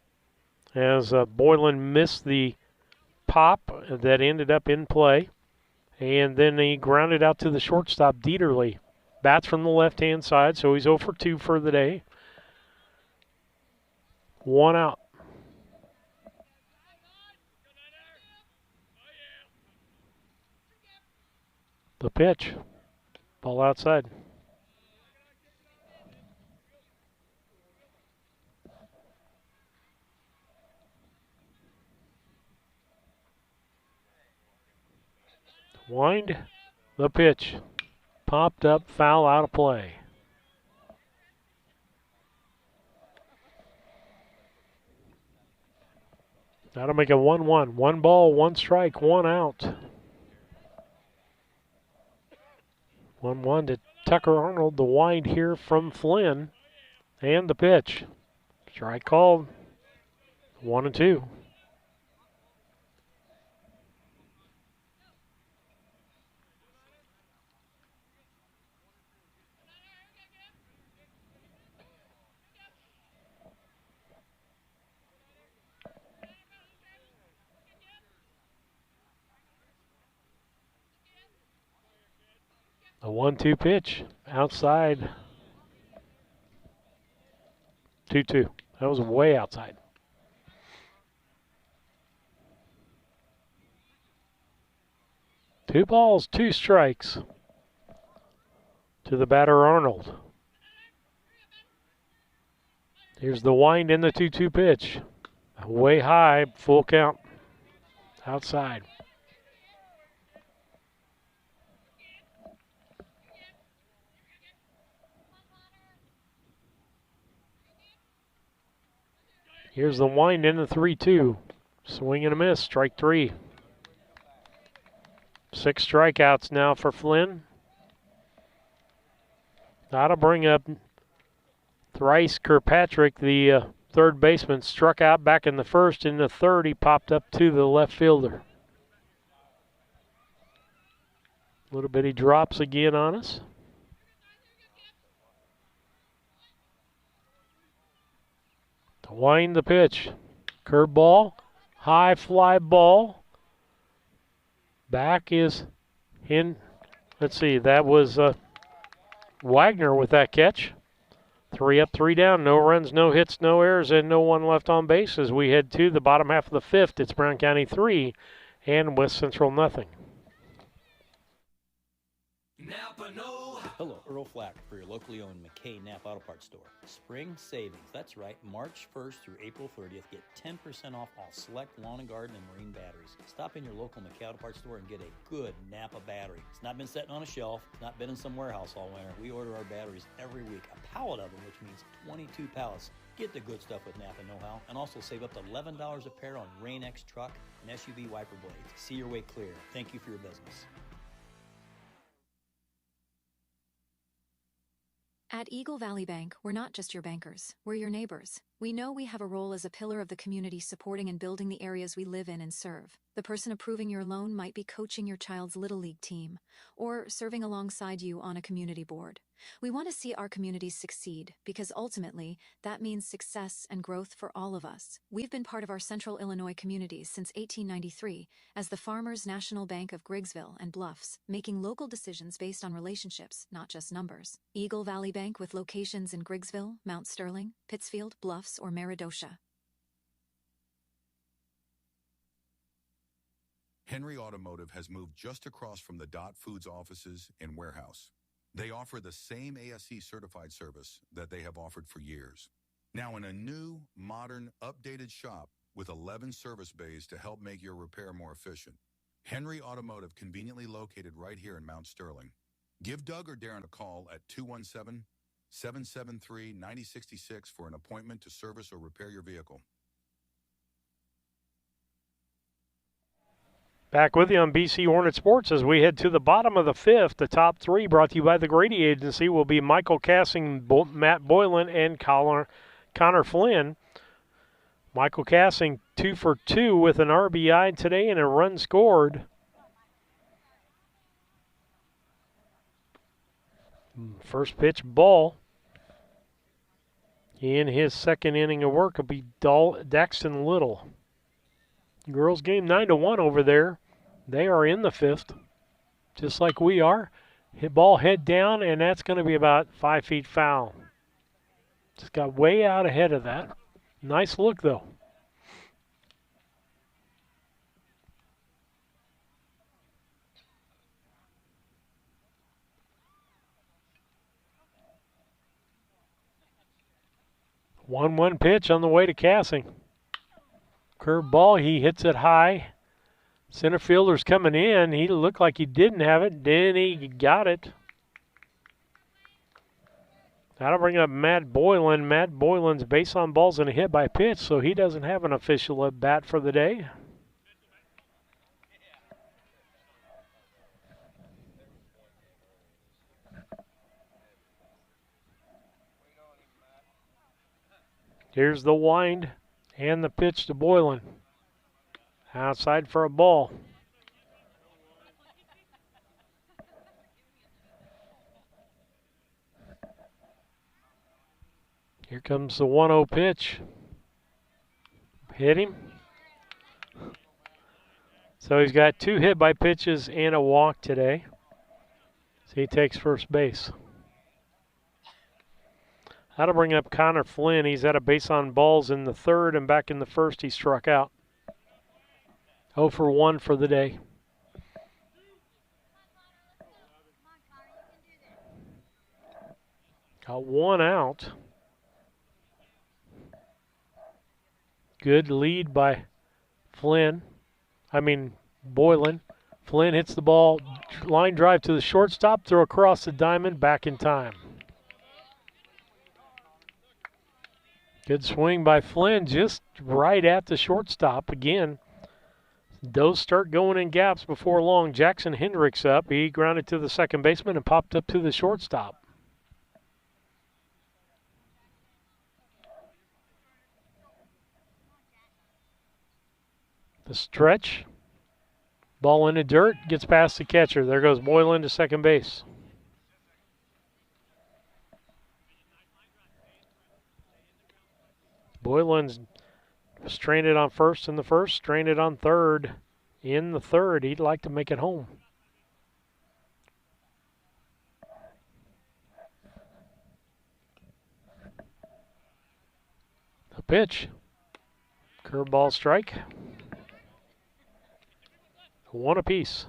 as Boylan missed the pop that ended up in play. And then he grounded out to the shortstop, Dieterle. Bats from the left-hand side, so he's 0 for 2 for the day. One out. The pitch. Ball outside. Wind. The pitch. Popped up, foul, out of play. That'll make it 1-1. 1 ball, 1 strike, 1 out. 1-1 to Tucker Arnold. The wind here from Flynn. And the pitch. Strike called. 1-2. A 1-2 pitch outside. 2-2. That was way outside. Two balls, 2 strikes to the batter Arnold. Here's the wind in the 2-2 pitch. Way high, full count. Outside. Here's the wind in the 3-2. Swing and a miss, strike 3. 6 strikeouts now for Flynn. That'll bring up Thrice Kirkpatrick, the third baseman, struck out back in the first. In the third, he popped up to the left fielder. Little bitty drops again on us. To wind the pitch. Curveball, high fly ball. Back is in. Let's see, that was Wagner with that catch. 3 up, 3 down, no runs, no hits, no errors, and no one left on base as we head to the bottom half of the 5th. It's Brown County 3 and West Central nothing. Hello, Earl Flack for your locally owned McKay Napa Auto Parts store. Spring savings, that's right, March 1st through April 30th, get 10% off all select lawn and garden and marine batteries. Stop in your local McKay Auto Parts store and get a good Napa battery. It's not been sitting on a shelf, it's not been in some warehouse all winter. We order our batteries every week, a pallet of them, which means 22 pallets. Get the good stuff with Napa know-how, and also save up to $11 a pair on Rain-X truck and SUV wiper blades. See your way clear. Thank you for your business. At Eagle Valley Bank, we're not just your bankers, we're your neighbors. We know we have a role as a pillar of the community supporting and building the areas we live in and serve. The person approving your loan might be coaching your child's Little League team or serving alongside you on a community board. We want to see our communities succeed because ultimately that means success and growth for all of us. We've been part of our Central Illinois communities since 1893 as the Farmers National Bank of Griggsville and Bluffs, making local decisions based on relationships, not just numbers. Eagle Valley Bank with locations in Griggsville, Mount Sterling, Pittsfield, Bluffs, or Meridosha. Henry Automotive has moved just across from the Dot Foods offices in Warehouse. They offer the same ASE certified service that they have offered for years. Now in a new, modern, updated shop with 11 service bays to help make your repair more efficient. Henry Automotive, conveniently located right here in Mount Sterling. Give Doug or Darren a call at 217-773-9066 for an appointment to service or repair your vehicle. Back with you on BC Hornet Sports as we head to the bottom of the 5th. The top 3 brought to you by the Grady Agency will be Michael Cassing, Matt Boylan, and Connor Flynn. Michael Cassing 2 for 2 with an RBI today and a run scored. First pitch ball. In his second inning of work will be Daxton Little. Girls game 9-1 over there. They are in the 5th, just like we are. Hit ball head down, and that's going to be about 5 feet foul. Just got way out ahead of that. Nice look, though. One pitch on the way to Cassing. Curve ball, he hits it high. Center fielder's coming in. He looked like he didn't have it. Then he got it. That'll bring up Matt Boylan. Matt Boylan's base on balls and a hit by pitch, so he doesn't have an official at bat for the day. Here's the wind and the pitch to Boylan. Outside for a ball. Here comes the 1-0 pitch. Hit him. So he's got 2 hit by pitches and a walk today. So he takes first base. That'll bring up Connor Flynn. He's at a base on balls in the 3rd, and back in the 1st he struck out. 0 for 1 for the day. Got 1 out. Good lead by Boylan. Flynn hits the ball, line drive to the shortstop, throw across the diamond, back in time. Good swing by Flynn, just right at the shortstop. Again, those start going in gaps before long. Jackson Hendricks up. He grounded to the second baseman and popped up to the shortstop. The stretch. Ball in the dirt, gets past the catcher. There goes Boylan to second base. Boylan's stranded on first in the first, stranded on third in the third. He'd like to make it home. The pitch. Curveball strike. One apiece.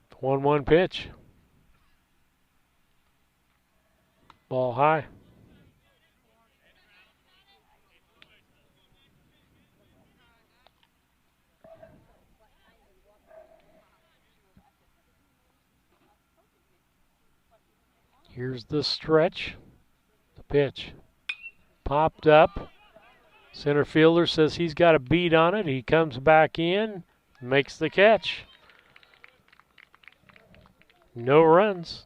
The 1-1 pitch. Ball high. Here's the stretch. The pitch. Popped up. Center fielder says he's got a beat on it. He comes back in, makes the catch. No runs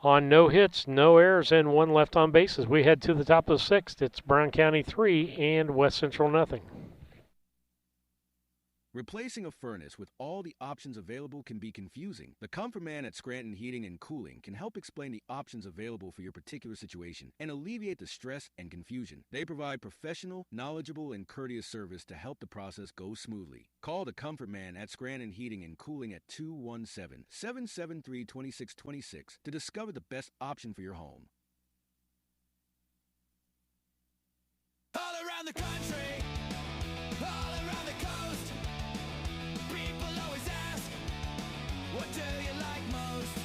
on no hits, no errors, and one left on bases. We head to the top of the sixth. It's Brown County 3 and West Central nothing. Replacing a furnace with all the options available can be confusing. The Comfort Man at Scranton Heating and Cooling can help explain the options available for your particular situation and alleviate the stress and confusion. They provide professional, knowledgeable, and courteous service to help the process go smoothly. Call the Comfort Man at Scranton Heating and Cooling at 217-773-2626 to discover the best option for your home. All around the country, all around the coast, people always ask, what do you like most?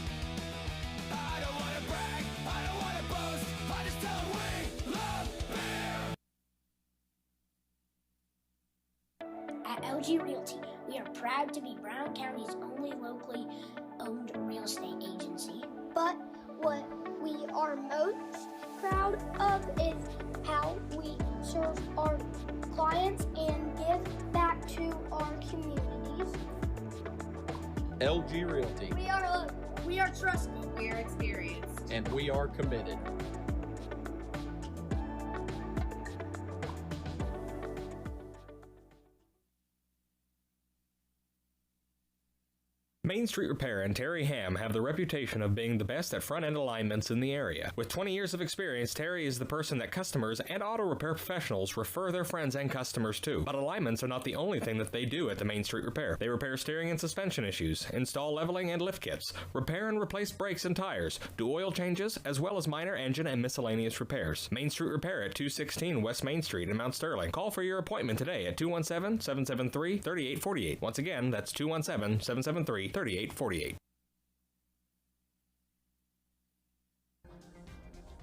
I don't want to brag, I don't want to boast, I just tell them we love beer. At LG Realty, we are proud to be Brown County's only locally owned real estate agency. But what we are most proud of is how we serve our clients and give back to our communities. LG Realty. We are trusted. We are experienced. And we are committed. Main Street Repair and Terry Ham have the reputation of being the best at front-end alignments in the area. With 20 years of experience, Terry is the person that customers and auto repair professionals refer their friends and customers to. But alignments are not the only thing that they do at the Main Street Repair. They repair steering and suspension issues, install leveling and lift kits, repair and replace brakes and tires, do oil changes, as well as minor engine and miscellaneous repairs. Main Street Repair at 216 West Main Street in Mount Sterling. Call for your appointment today at 217-773-3848. Once again, that's 217-773-3848.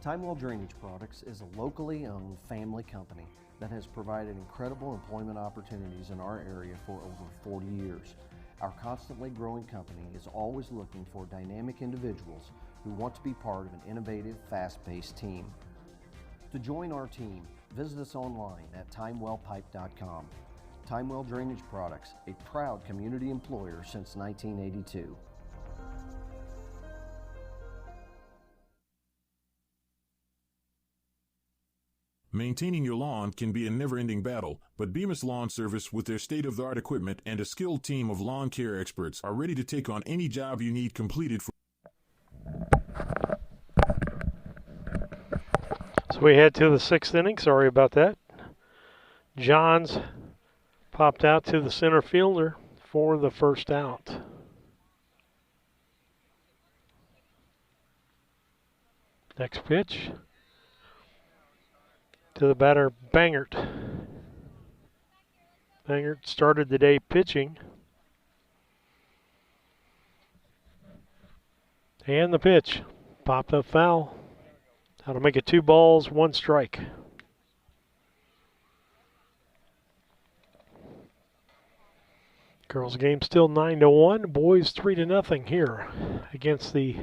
Timewell Drainage Products is a locally owned family company that has provided incredible employment opportunities in our area for over 40 years. Our constantly growing company is always looking for dynamic individuals who want to be part of an innovative, fast-paced team. To join our team, visit us online at timewellpipe.com. Timewell Drainage Products, a proud community employer since 1982. Maintaining your lawn can be a never-ending battle, but Bemis Lawn Service, with their state-of-the-art equipment and a skilled team of lawn care experts, are ready to take on any job you need completed for. So we head to the sixth inning. Sorry about that. Johns popped out to the center fielder for the first out. Next pitch to the batter, Bangert. Bangert started the day pitching. And the pitch. Popped up foul. That'll make it 2 balls, 1 strike. Girls game still 9-1. Boys 3-0 here against the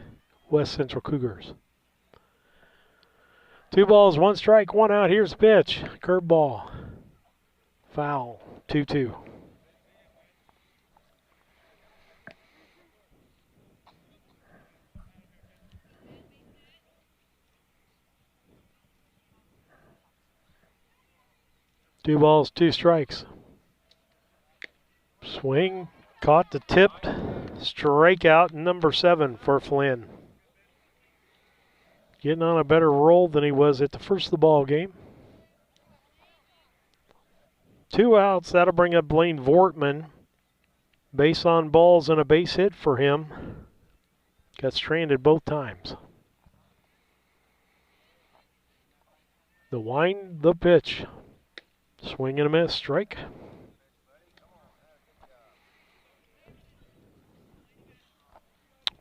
West Central Cougars. 2 balls, 1 strike, 1 out. Here's the pitch. Curveball. Foul. 2-2. Two balls, 2 strikes. Swing, caught the tipped, strikeout number 7 for Flynn. Getting on a better roll than he was at the first of the ball game. 2 outs, that'll bring up Blaine Vortman. Base on balls and a base hit for him. Got stranded both times. The wind, the pitch. Swing and a miss, strike.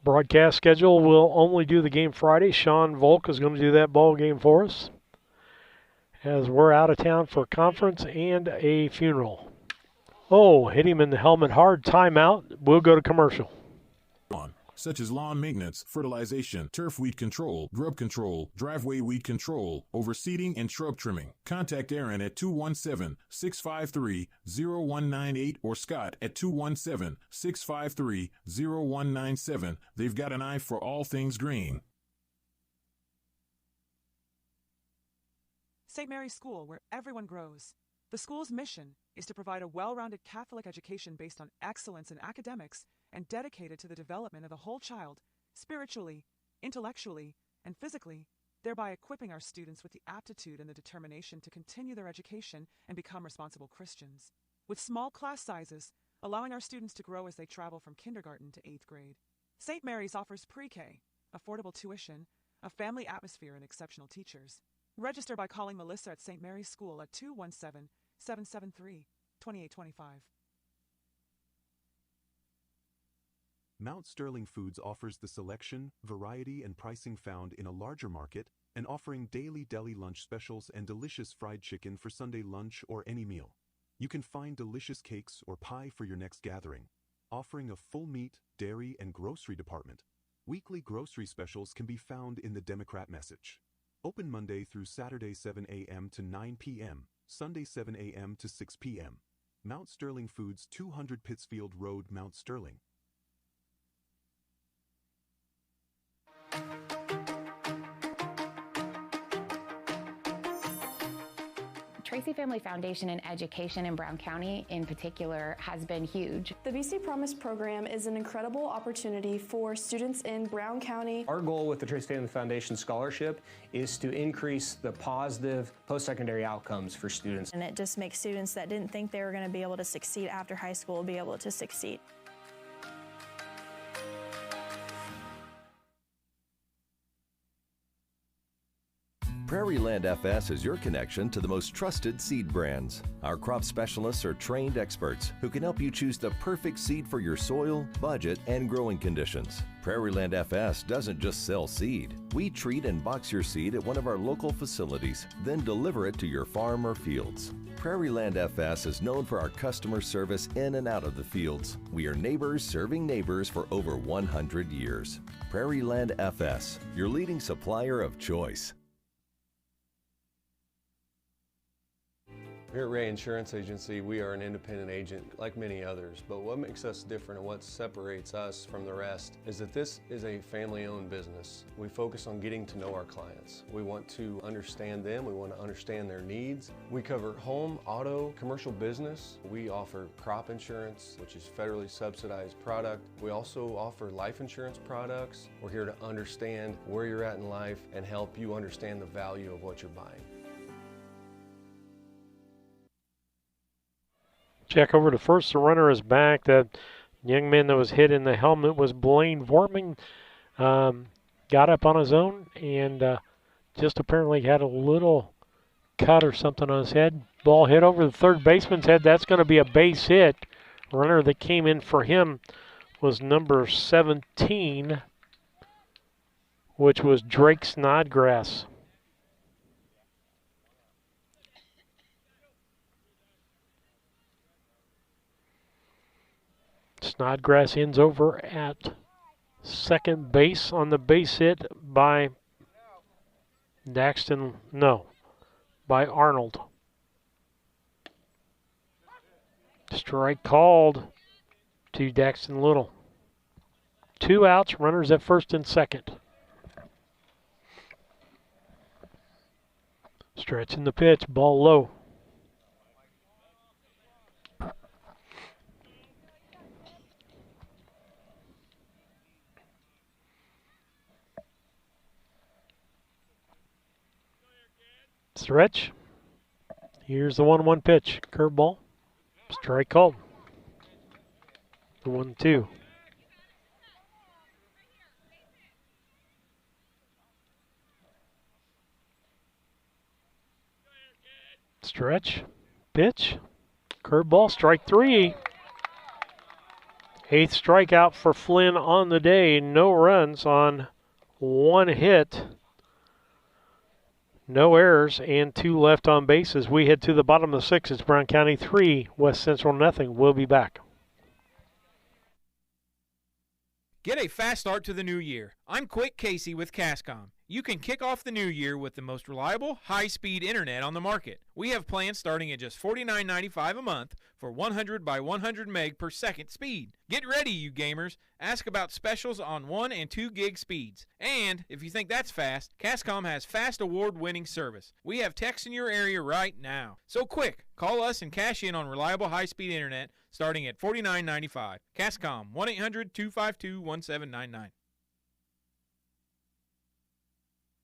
Broadcast schedule will only do the game Friday. Sean Volk is going to do that ball game for us, as we're out of town for a conference and a funeral. Oh, hit him in the helmet hard. Timeout. We'll go to commercial. Such as lawn maintenance, fertilization, turf weed control, grub control, driveway weed control, overseeding, and shrub trimming. Contact Aaron at 217-653-0198 or Scott at 217-653-0197. They've got an eye for all things green. St. Mary's School, where everyone grows. The school's mission is to provide a well-rounded Catholic education based on excellence in academics and dedicated to the development of the whole child, spiritually, intellectually, and physically, thereby equipping our students with the aptitude and the determination to continue their education and become responsible Christians. With small class sizes, allowing our students to grow as they travel from kindergarten to 8th grade. St. Mary's offers pre-K, affordable tuition, a family atmosphere, and exceptional teachers. Register by calling Melissa at St. Mary's School at 217-773-2825. Mount Sterling Foods offers the selection, variety, and pricing found in a larger market, and offering daily deli lunch specials and delicious fried chicken for Sunday lunch or any meal. You can find delicious cakes or pie for your next gathering, offering a full meat, dairy, and grocery department. Weekly grocery specials can be found in the Democrat Message. Open Monday through Saturday 7 a.m. to 9 p.m., Sunday 7 a.m. to 6 p.m. Mount Sterling Foods, 200 Pittsfield Road, Mount Sterling. Tracy Family Foundation and education in Brown County in particular has been huge. The BC Promise program is an incredible opportunity for students in Brown County. Our goal with the Tracy Family Foundation Scholarship is to increase the positive post-secondary outcomes for students. And it just makes students that didn't think they were going to be able to succeed after high school be able to succeed. Prairie Land FS is your connection to the most trusted seed brands. Our crop specialists are trained experts who can help you choose the perfect seed for your soil, budget, and growing conditions. Prairie Land FS doesn't just sell seed. We treat and box your seed at one of our local facilities, then deliver it to your farm or fields. Prairie Land FS is known for our customer service in and out of the fields. We are neighbors serving neighbors for over 100 years. Prairie Land FS, your leading supplier of choice. Here at Ray Insurance Agency, we are an independent agent like many others, but what makes us different and what separates us from the rest is that this is a family-owned business. We focus on getting to know our clients. We want to understand them, we want to understand their needs. We cover home, auto, commercial business. We offer crop insurance, which is federally subsidized product. We also offer life insurance products. We're here to understand where you're at in life and help you understand the value of what you're buying. Check over to first. The runner is back. That young man that was hit in the helmet was Blaine Vortman. Got up on his own and just apparently had a little cut or something on his head. Ball hit over the third baseman's head. That's going to be a base hit. Runner that came in for him was number 17, which was Drake Snodgrass. Snodgrass ends over at second base on the base hit by by Arnold. Strike called to Daxton Little. 2 outs, runners at first and second. Stretching the pitch, ball low. Stretch. Here's the 1-1 pitch. Curveball. Strike called. The 1-2. Stretch. Pitch. Curveball. Strike 3. 8th strikeout for Flynn on the day. No runs on 1 hit. No errors and 2 left on bases. We head to the bottom of the 6th. It's Brown County 3, West Central nothing. We'll be back. Get a fast start to the new year. I'm Quick Casey with Cascom. You can kick off the new year with the most reliable, high-speed internet on the market. We have plans starting at just $49.95 a month for 100 by 100 meg per second speed. Get ready, you gamers. Ask about specials on 1 and 2 gig speeds. And if you think that's fast, Cascom has fast award-winning service. We have techs in your area right now. So quick, call us and cash in on reliable high-speed internet starting at $49.95. Cascom, 1-800-252-1799.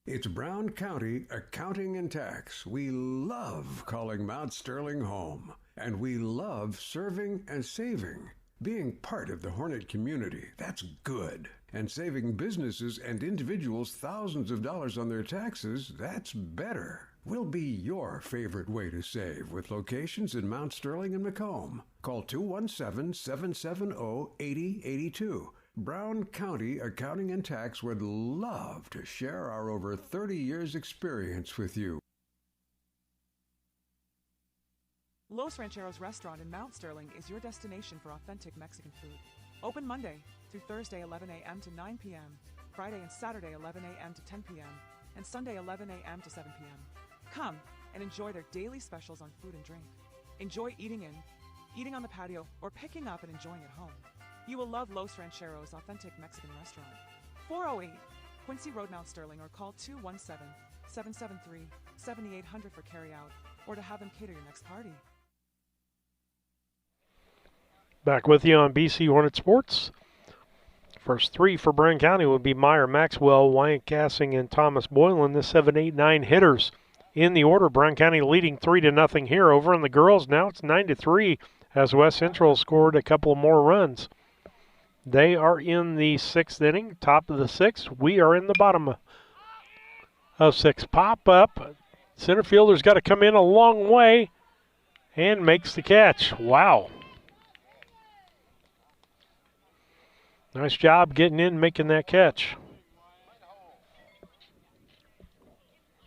It's Brown County Accounting and Tax. We love calling Mount Sterling home, and we love serving and saving. Being part of the Hornet community, that's good. And saving businesses and individuals thousands of dollars on their taxes, that's better. We'll be your favorite way to save with locations in Mount Sterling and Macomb. Call 217-770-8082. Brown County Accounting and Tax would love to share our over 30 years experience with you. Los Rancheros Restaurant in Mount Sterling is your destination for authentic Mexican food. Open Monday through Thursday 11 a.m. to 9 p.m., Friday and Saturday 11 a.m. to 10 p.m., and Sunday 11 a.m. to 7 p.m. Come and enjoy their daily specials on food and drink. Enjoy eating on the patio, or picking up and enjoying at home. You will love Los Rancheros Authentic Mexican Restaurant. 408 Quincy Road, Mount Sterling, or call 217-773-7800 for carryout, or to have them cater your next party. Back with you on BC Hornet Sports. First 3 for Brown County would be Meyer, Maxwell, Wyatt Gassing, and Thomas Boylan. The 7, 8, 9 hitters in the order. Brown County leading 3-0 here. Over on the girls, now it's 9-3 as West Central scored a couple more runs. They are in the 6th inning, top of the 6th. We are in the bottom of 6. Pop up. Center fielder's got to come in a long way and makes the catch. Wow. Nice job getting in and making that catch.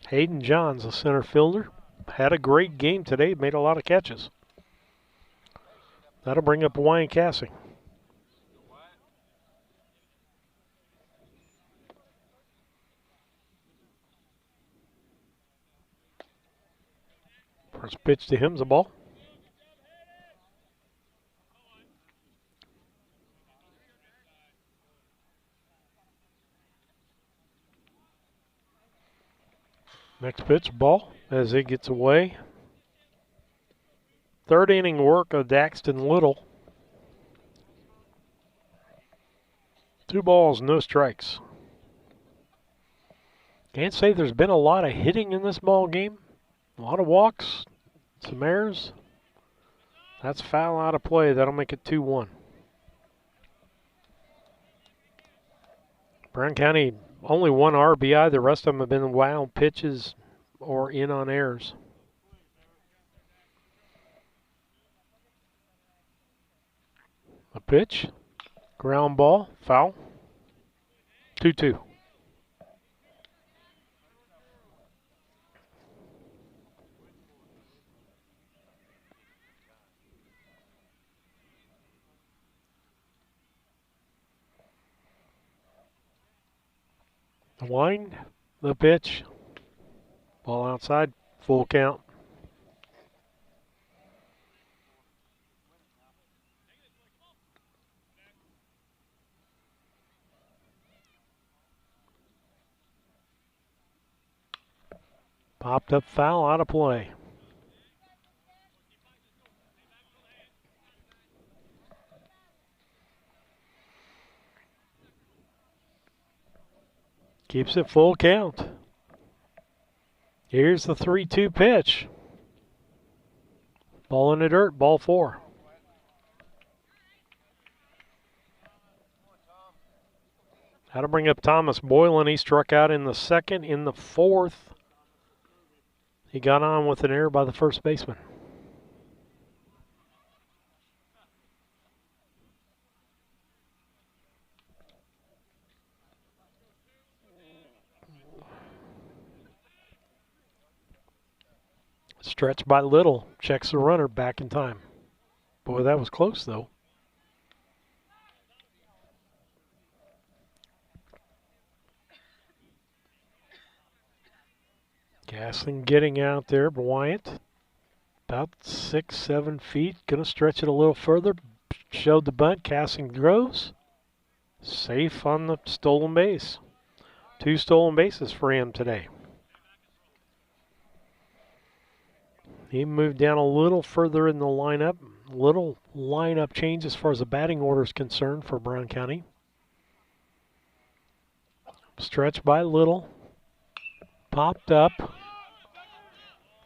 Hayden Johns, the center fielder, had a great game today, made a lot of catches. That'll bring up Wyatt Gassing. First pitch to him's a ball. Next pitch, ball, as it gets away. 3rd inning work of Daxton Little. 2 balls, no strikes. Can't say there's been a lot of hitting in this ball game. A lot of walks, some errors. That's foul out of play. That'll make it 2-1. Brown County only 1 RBI. The rest of them have been wild pitches or in on errors. A pitch, ground ball, foul. 2-2. The wind, the pitch. Ball outside, full count. Popped up foul, out of play. Keeps it full count. Here's the 3-2 pitch. Ball in the dirt, ball 4. That'll bring up Thomas Boylan. He struck out in the second. In the fourth, he got on with an error by the first baseman. Stretch by Little, checks the runner back in time. Boy, that was close though. Gasling getting out there, Bryant. About 6-7 feet. Gonna stretch it a little further. Showed the bunt. Gasling throws. Safe on the stolen base. 2 stolen bases for him today. He moved down a little further in the lineup. Little lineup change as far as the batting order is concerned for Brown County. Stretch by Little. Popped up.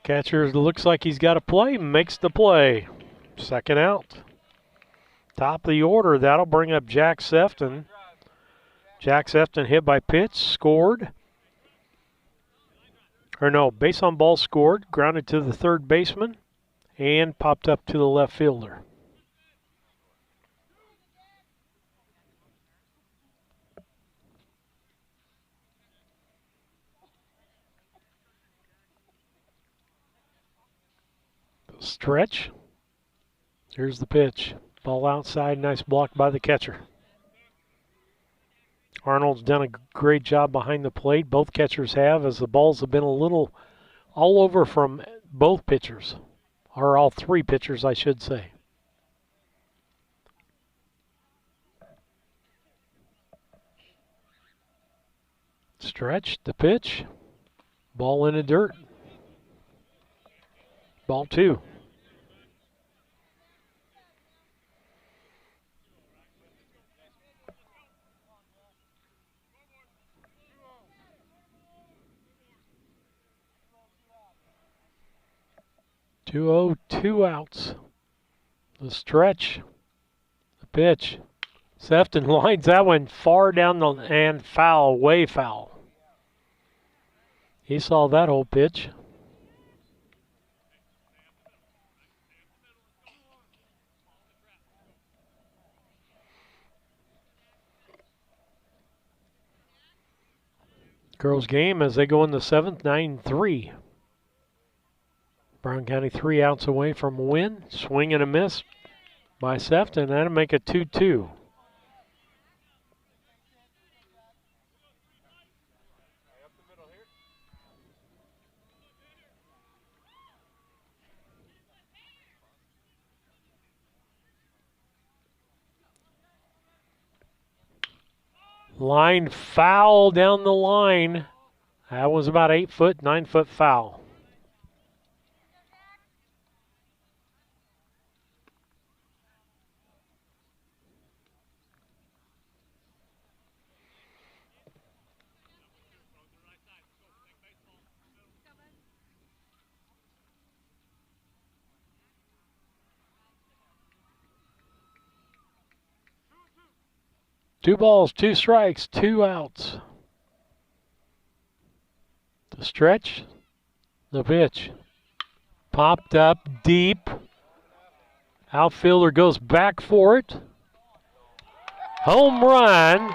Catcher looks like he's got a play. Makes the play. Second out. Top of the order. That'll bring up Jack Sefton. Jack Sefton hit by pitch. Scored. Or no, base on ball scored, grounded to the third baseman, and popped up to the left fielder. Stretch. Here's the pitch. Ball outside, nice block by the catcher. Arnold's done a great job behind the plate. Both catchers have, as the balls have been a little all over from both pitchers, or all 3 pitchers, I should say. Stretch, the pitch. Ball in the dirt. Ball 2. Two outs. The stretch. The pitch. Sefton lines that one far down the and foul, way foul. He saw that whole pitch. Girls game as they go in the 7th, 9-3. Brown County 3 outs away from a win. Swing and a miss by Sefton. That'll make it 2-2. Line foul down the line. That was about 8 foot, 9 foot foul. Two balls, 2 strikes, 2 outs. The stretch, the pitch. Popped up deep. Outfielder goes back for it. Home run.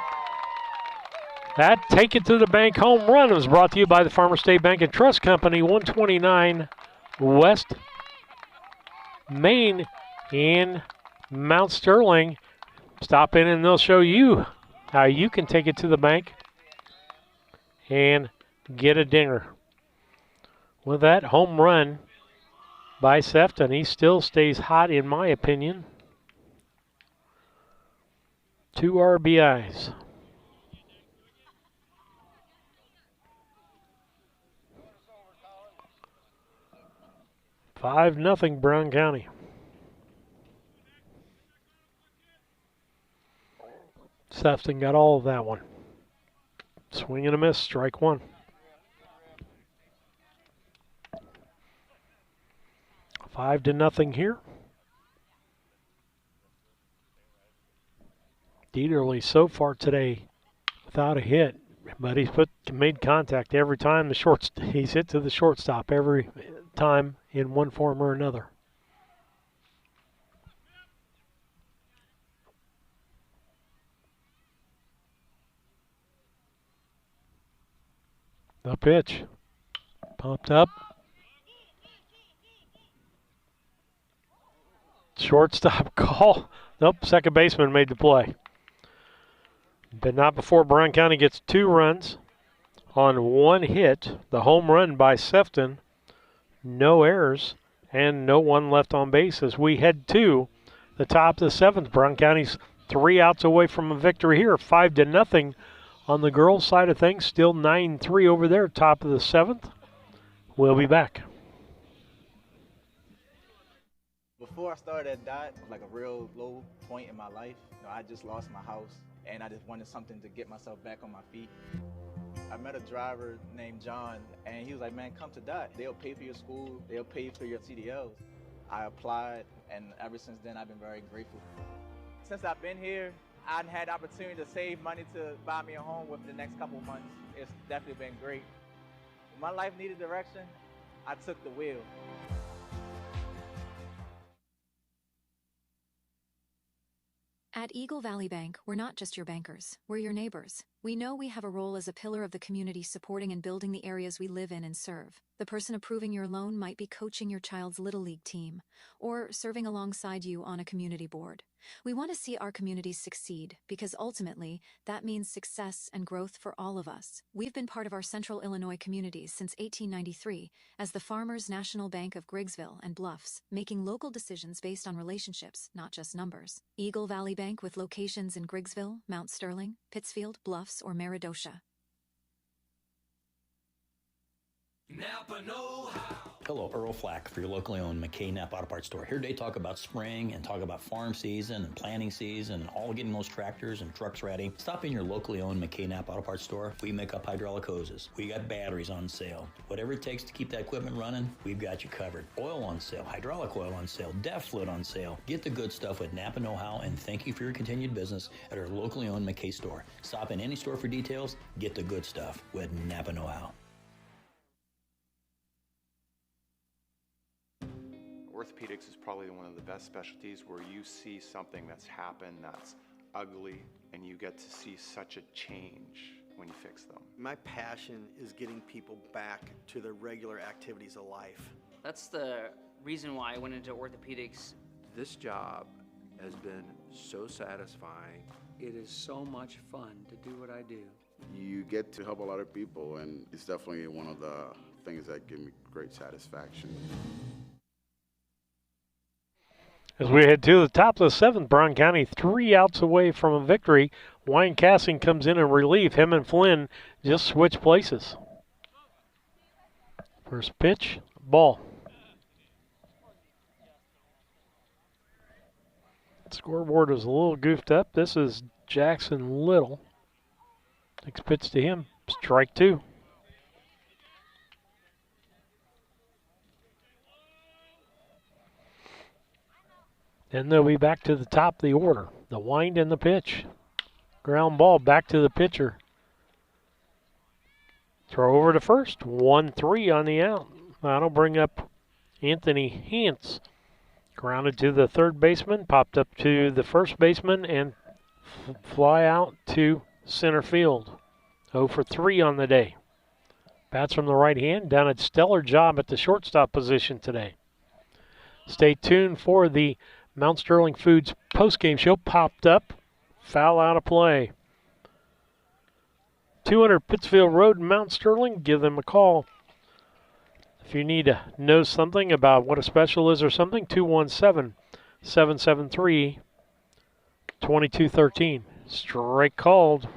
That Take It to the Bank home run was brought to you by the Farmer State Bank and Trust Company, 129 West Main in Mount Sterling. Stop in and they'll show you how you can take it to the bank and get a dinger. With that home run by Sefton, he still stays hot in my opinion. 2 RBIs. $5-0 Brown County. Sefton got all of that one. Swing and a miss, strike one. $5-0 here. Dieterle so far today without a hit, but he's made contact every time he's hit to the shortstop every time in one form or another. The pitch popped up. Shortstop call. Nope, second baseman made the play. But not before Brown County gets 2 runs on 1 hit. The home run by Sefton. No errors and no one left on base as we head to the top of the 7th. Brown County's 3 outs away from a victory here. 5-0 on the girls' side of things. Still 9-3 over there, top of the 7th. We'll be back. Before I started at DOT, like a real low point in my life, I just lost my house and I just wanted something to get myself back on my feet. I met a driver named John and he was like, man, come to DOT. They'll pay for your school, they'll pay for your CDLs. I applied and ever since then I've been very grateful. Since I've been here, I've had the opportunity to save money to buy me a home within the next couple of months. It's definitely been great. When my life needed direction, I took the wheel. At Eagle Valley Bank, we're not just your bankers, we're your neighbors. We know we have a role as a pillar of the community supporting and building the areas we live in and serve. The person approving your loan might be coaching your child's Little League team or serving alongside you on a community board. We want to see our communities succeed because ultimately that means success and growth for all of us. We've been part of our central Illinois communities since 1893 as the Farmers National Bank of Griggsville and Bluffs, making local decisions based on relationships, not just numbers. Eagle Valley Bank with locations in Griggsville, Mount Sterling, Pittsfield, Bluffs, or Meridosha. Napa know-how. Hello, Earl Flack for your locally owned McKay Napa Auto Parts store. Here today to talk about spring and talk about farm season and planting season and all getting those tractors and trucks ready. Stop in your locally owned McKay Napa Auto Parts store. We make up hydraulic hoses. We got batteries on sale. Whatever it takes to keep that equipment running, we've got you covered. Oil on sale, hydraulic oil on sale, DEF fluid on sale. Get the good stuff with Napa Know-How, and thank you for your continued business at our locally owned McKay store. Stop in any store for details. Get the good stuff with Napa Know-How. Orthopedics is probably one of the best specialties where you see something that's happened that's ugly and you get to see such a change when you fix them. My passion is getting people back to their regular activities of life. That's the reason why I went into orthopedics. This job has been so satisfying. It is so much fun to do what I do. You get to help a lot of people, and it's definitely one of the things that give me great satisfaction. As we head to the top of the 7th, Brown County 3 outs away from a victory. Wayne Cassing comes in relief. Him and Flynn just switch places. First pitch, ball. Scoreboard is a little goofed up. This is Jackson Little. Next pitch to him, strike 2. Then they'll be back to the top of the order. The wind and the pitch. Ground ball back to the pitcher. Throw over to first. 1-3 on the out. That'll bring up Anthony Hance. Grounded to the third baseman. Popped up to the first baseman and fly out to center field. 0 for 3 on the day. Bats from the right hand. Done a stellar job at the shortstop position today. Stay tuned for the Mount Sterling Foods postgame show. Popped up, foul out of play. 200 Pittsfield Road, Mount Sterling. Give them a call. If you need to know something about what a special is or something, 217-773-2213. Strike called.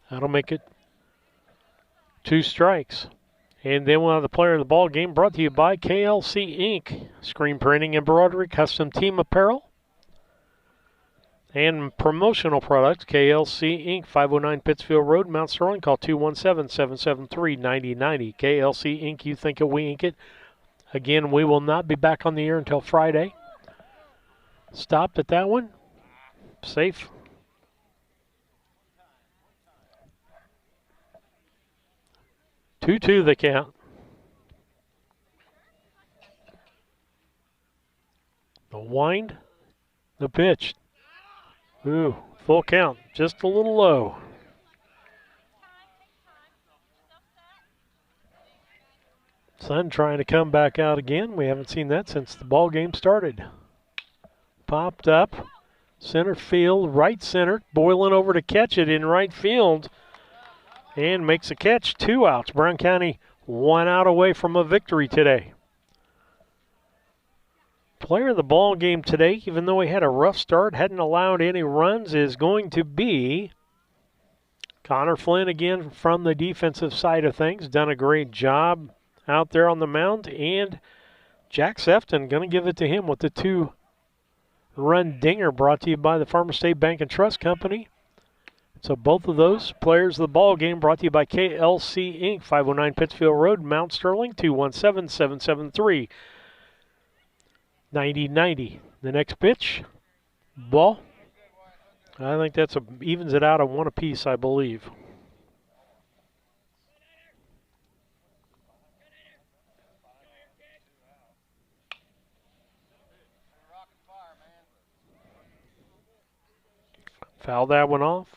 That'll make it 2 strikes. And then we'll have the player of the ball game brought to you by KLC Inc. Screen printing, embroidery, custom team apparel, and promotional products. KLC Inc. 509 Pittsfield Road, Mount Sterling. Call 217-773-9090. KLC Inc. You think it, we ink it. Again, we will not be back on the air until Friday. Stopped at that one. Safe. Two the count. The wind, the pitch. Ooh, full count, just a little low. Sun trying to come back out again. We haven't seen that since the ball game started. Popped up, center field, right center. Boylan over to catch it in right field. And makes a catch, 2 outs. Brown County 1 out away from a victory today. Player of the ball game today, even though he had a rough start, hadn't allowed any runs, is going to be Connor Flynn again from the defensive side of things. Done a great job out there on the mound. And Jack Sefton, going to give it to him with the 2-run dinger brought to you by the Farmer State Bank and Trust Company. So both of those players of the ball game brought to you by KLC Inc. 509 Pittsfield Road, Mount Sterling, 217-773-9090. The next pitch, ball. I think that's evens it out at 1 apiece, I believe. Foul that one off.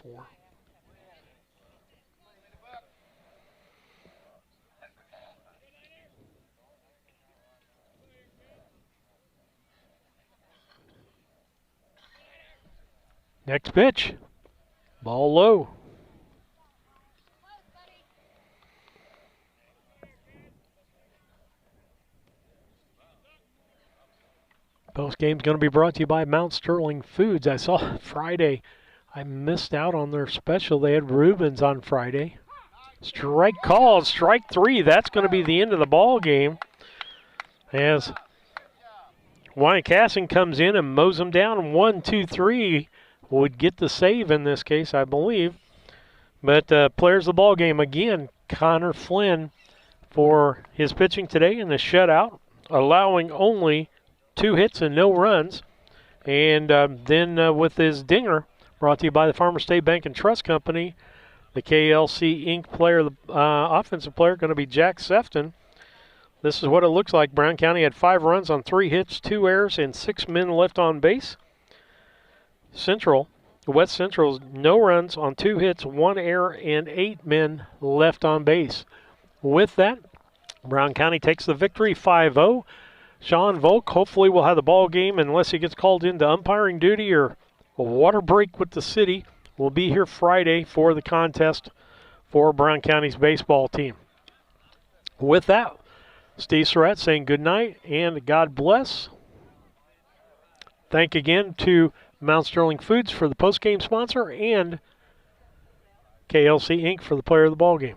Next pitch, ball low. Post game's going to be brought to you by Mount Sterling Foods. I saw Friday, I missed out on their special. They had Reubens on Friday. Strike called, strike 3. That's going to be the end of the ball game. As Wyatt Casson comes in and mows them down. 1, 2, 3 would get the save in this case, I believe. But players of the ball game again, Connor Flynn for his pitching today in the shutout, allowing only 2 hits and no runs. And then with his dinger, brought to you by the Farmer State Bank and Trust Company, the KLC Inc. player, the offensive player, going to be Jack Sefton. This is what it looks like. Brown County had 5 runs on 3 hits, 2 errors, and 6 men left on base. West Central's no runs on 2 hits, 1 error, and 8 men left on base. With that, Brown County takes the victory 5-0. Sean Volk hopefully will have the ball game unless he gets called into umpiring duty or a water break with the city. Will be here Friday for the contest for Brown County's baseball team. With that, Steve Surratt saying good night and God bless. Thank again to Mount Sterling Foods for the postgame sponsor and KLC Inc. for the player of the ball game.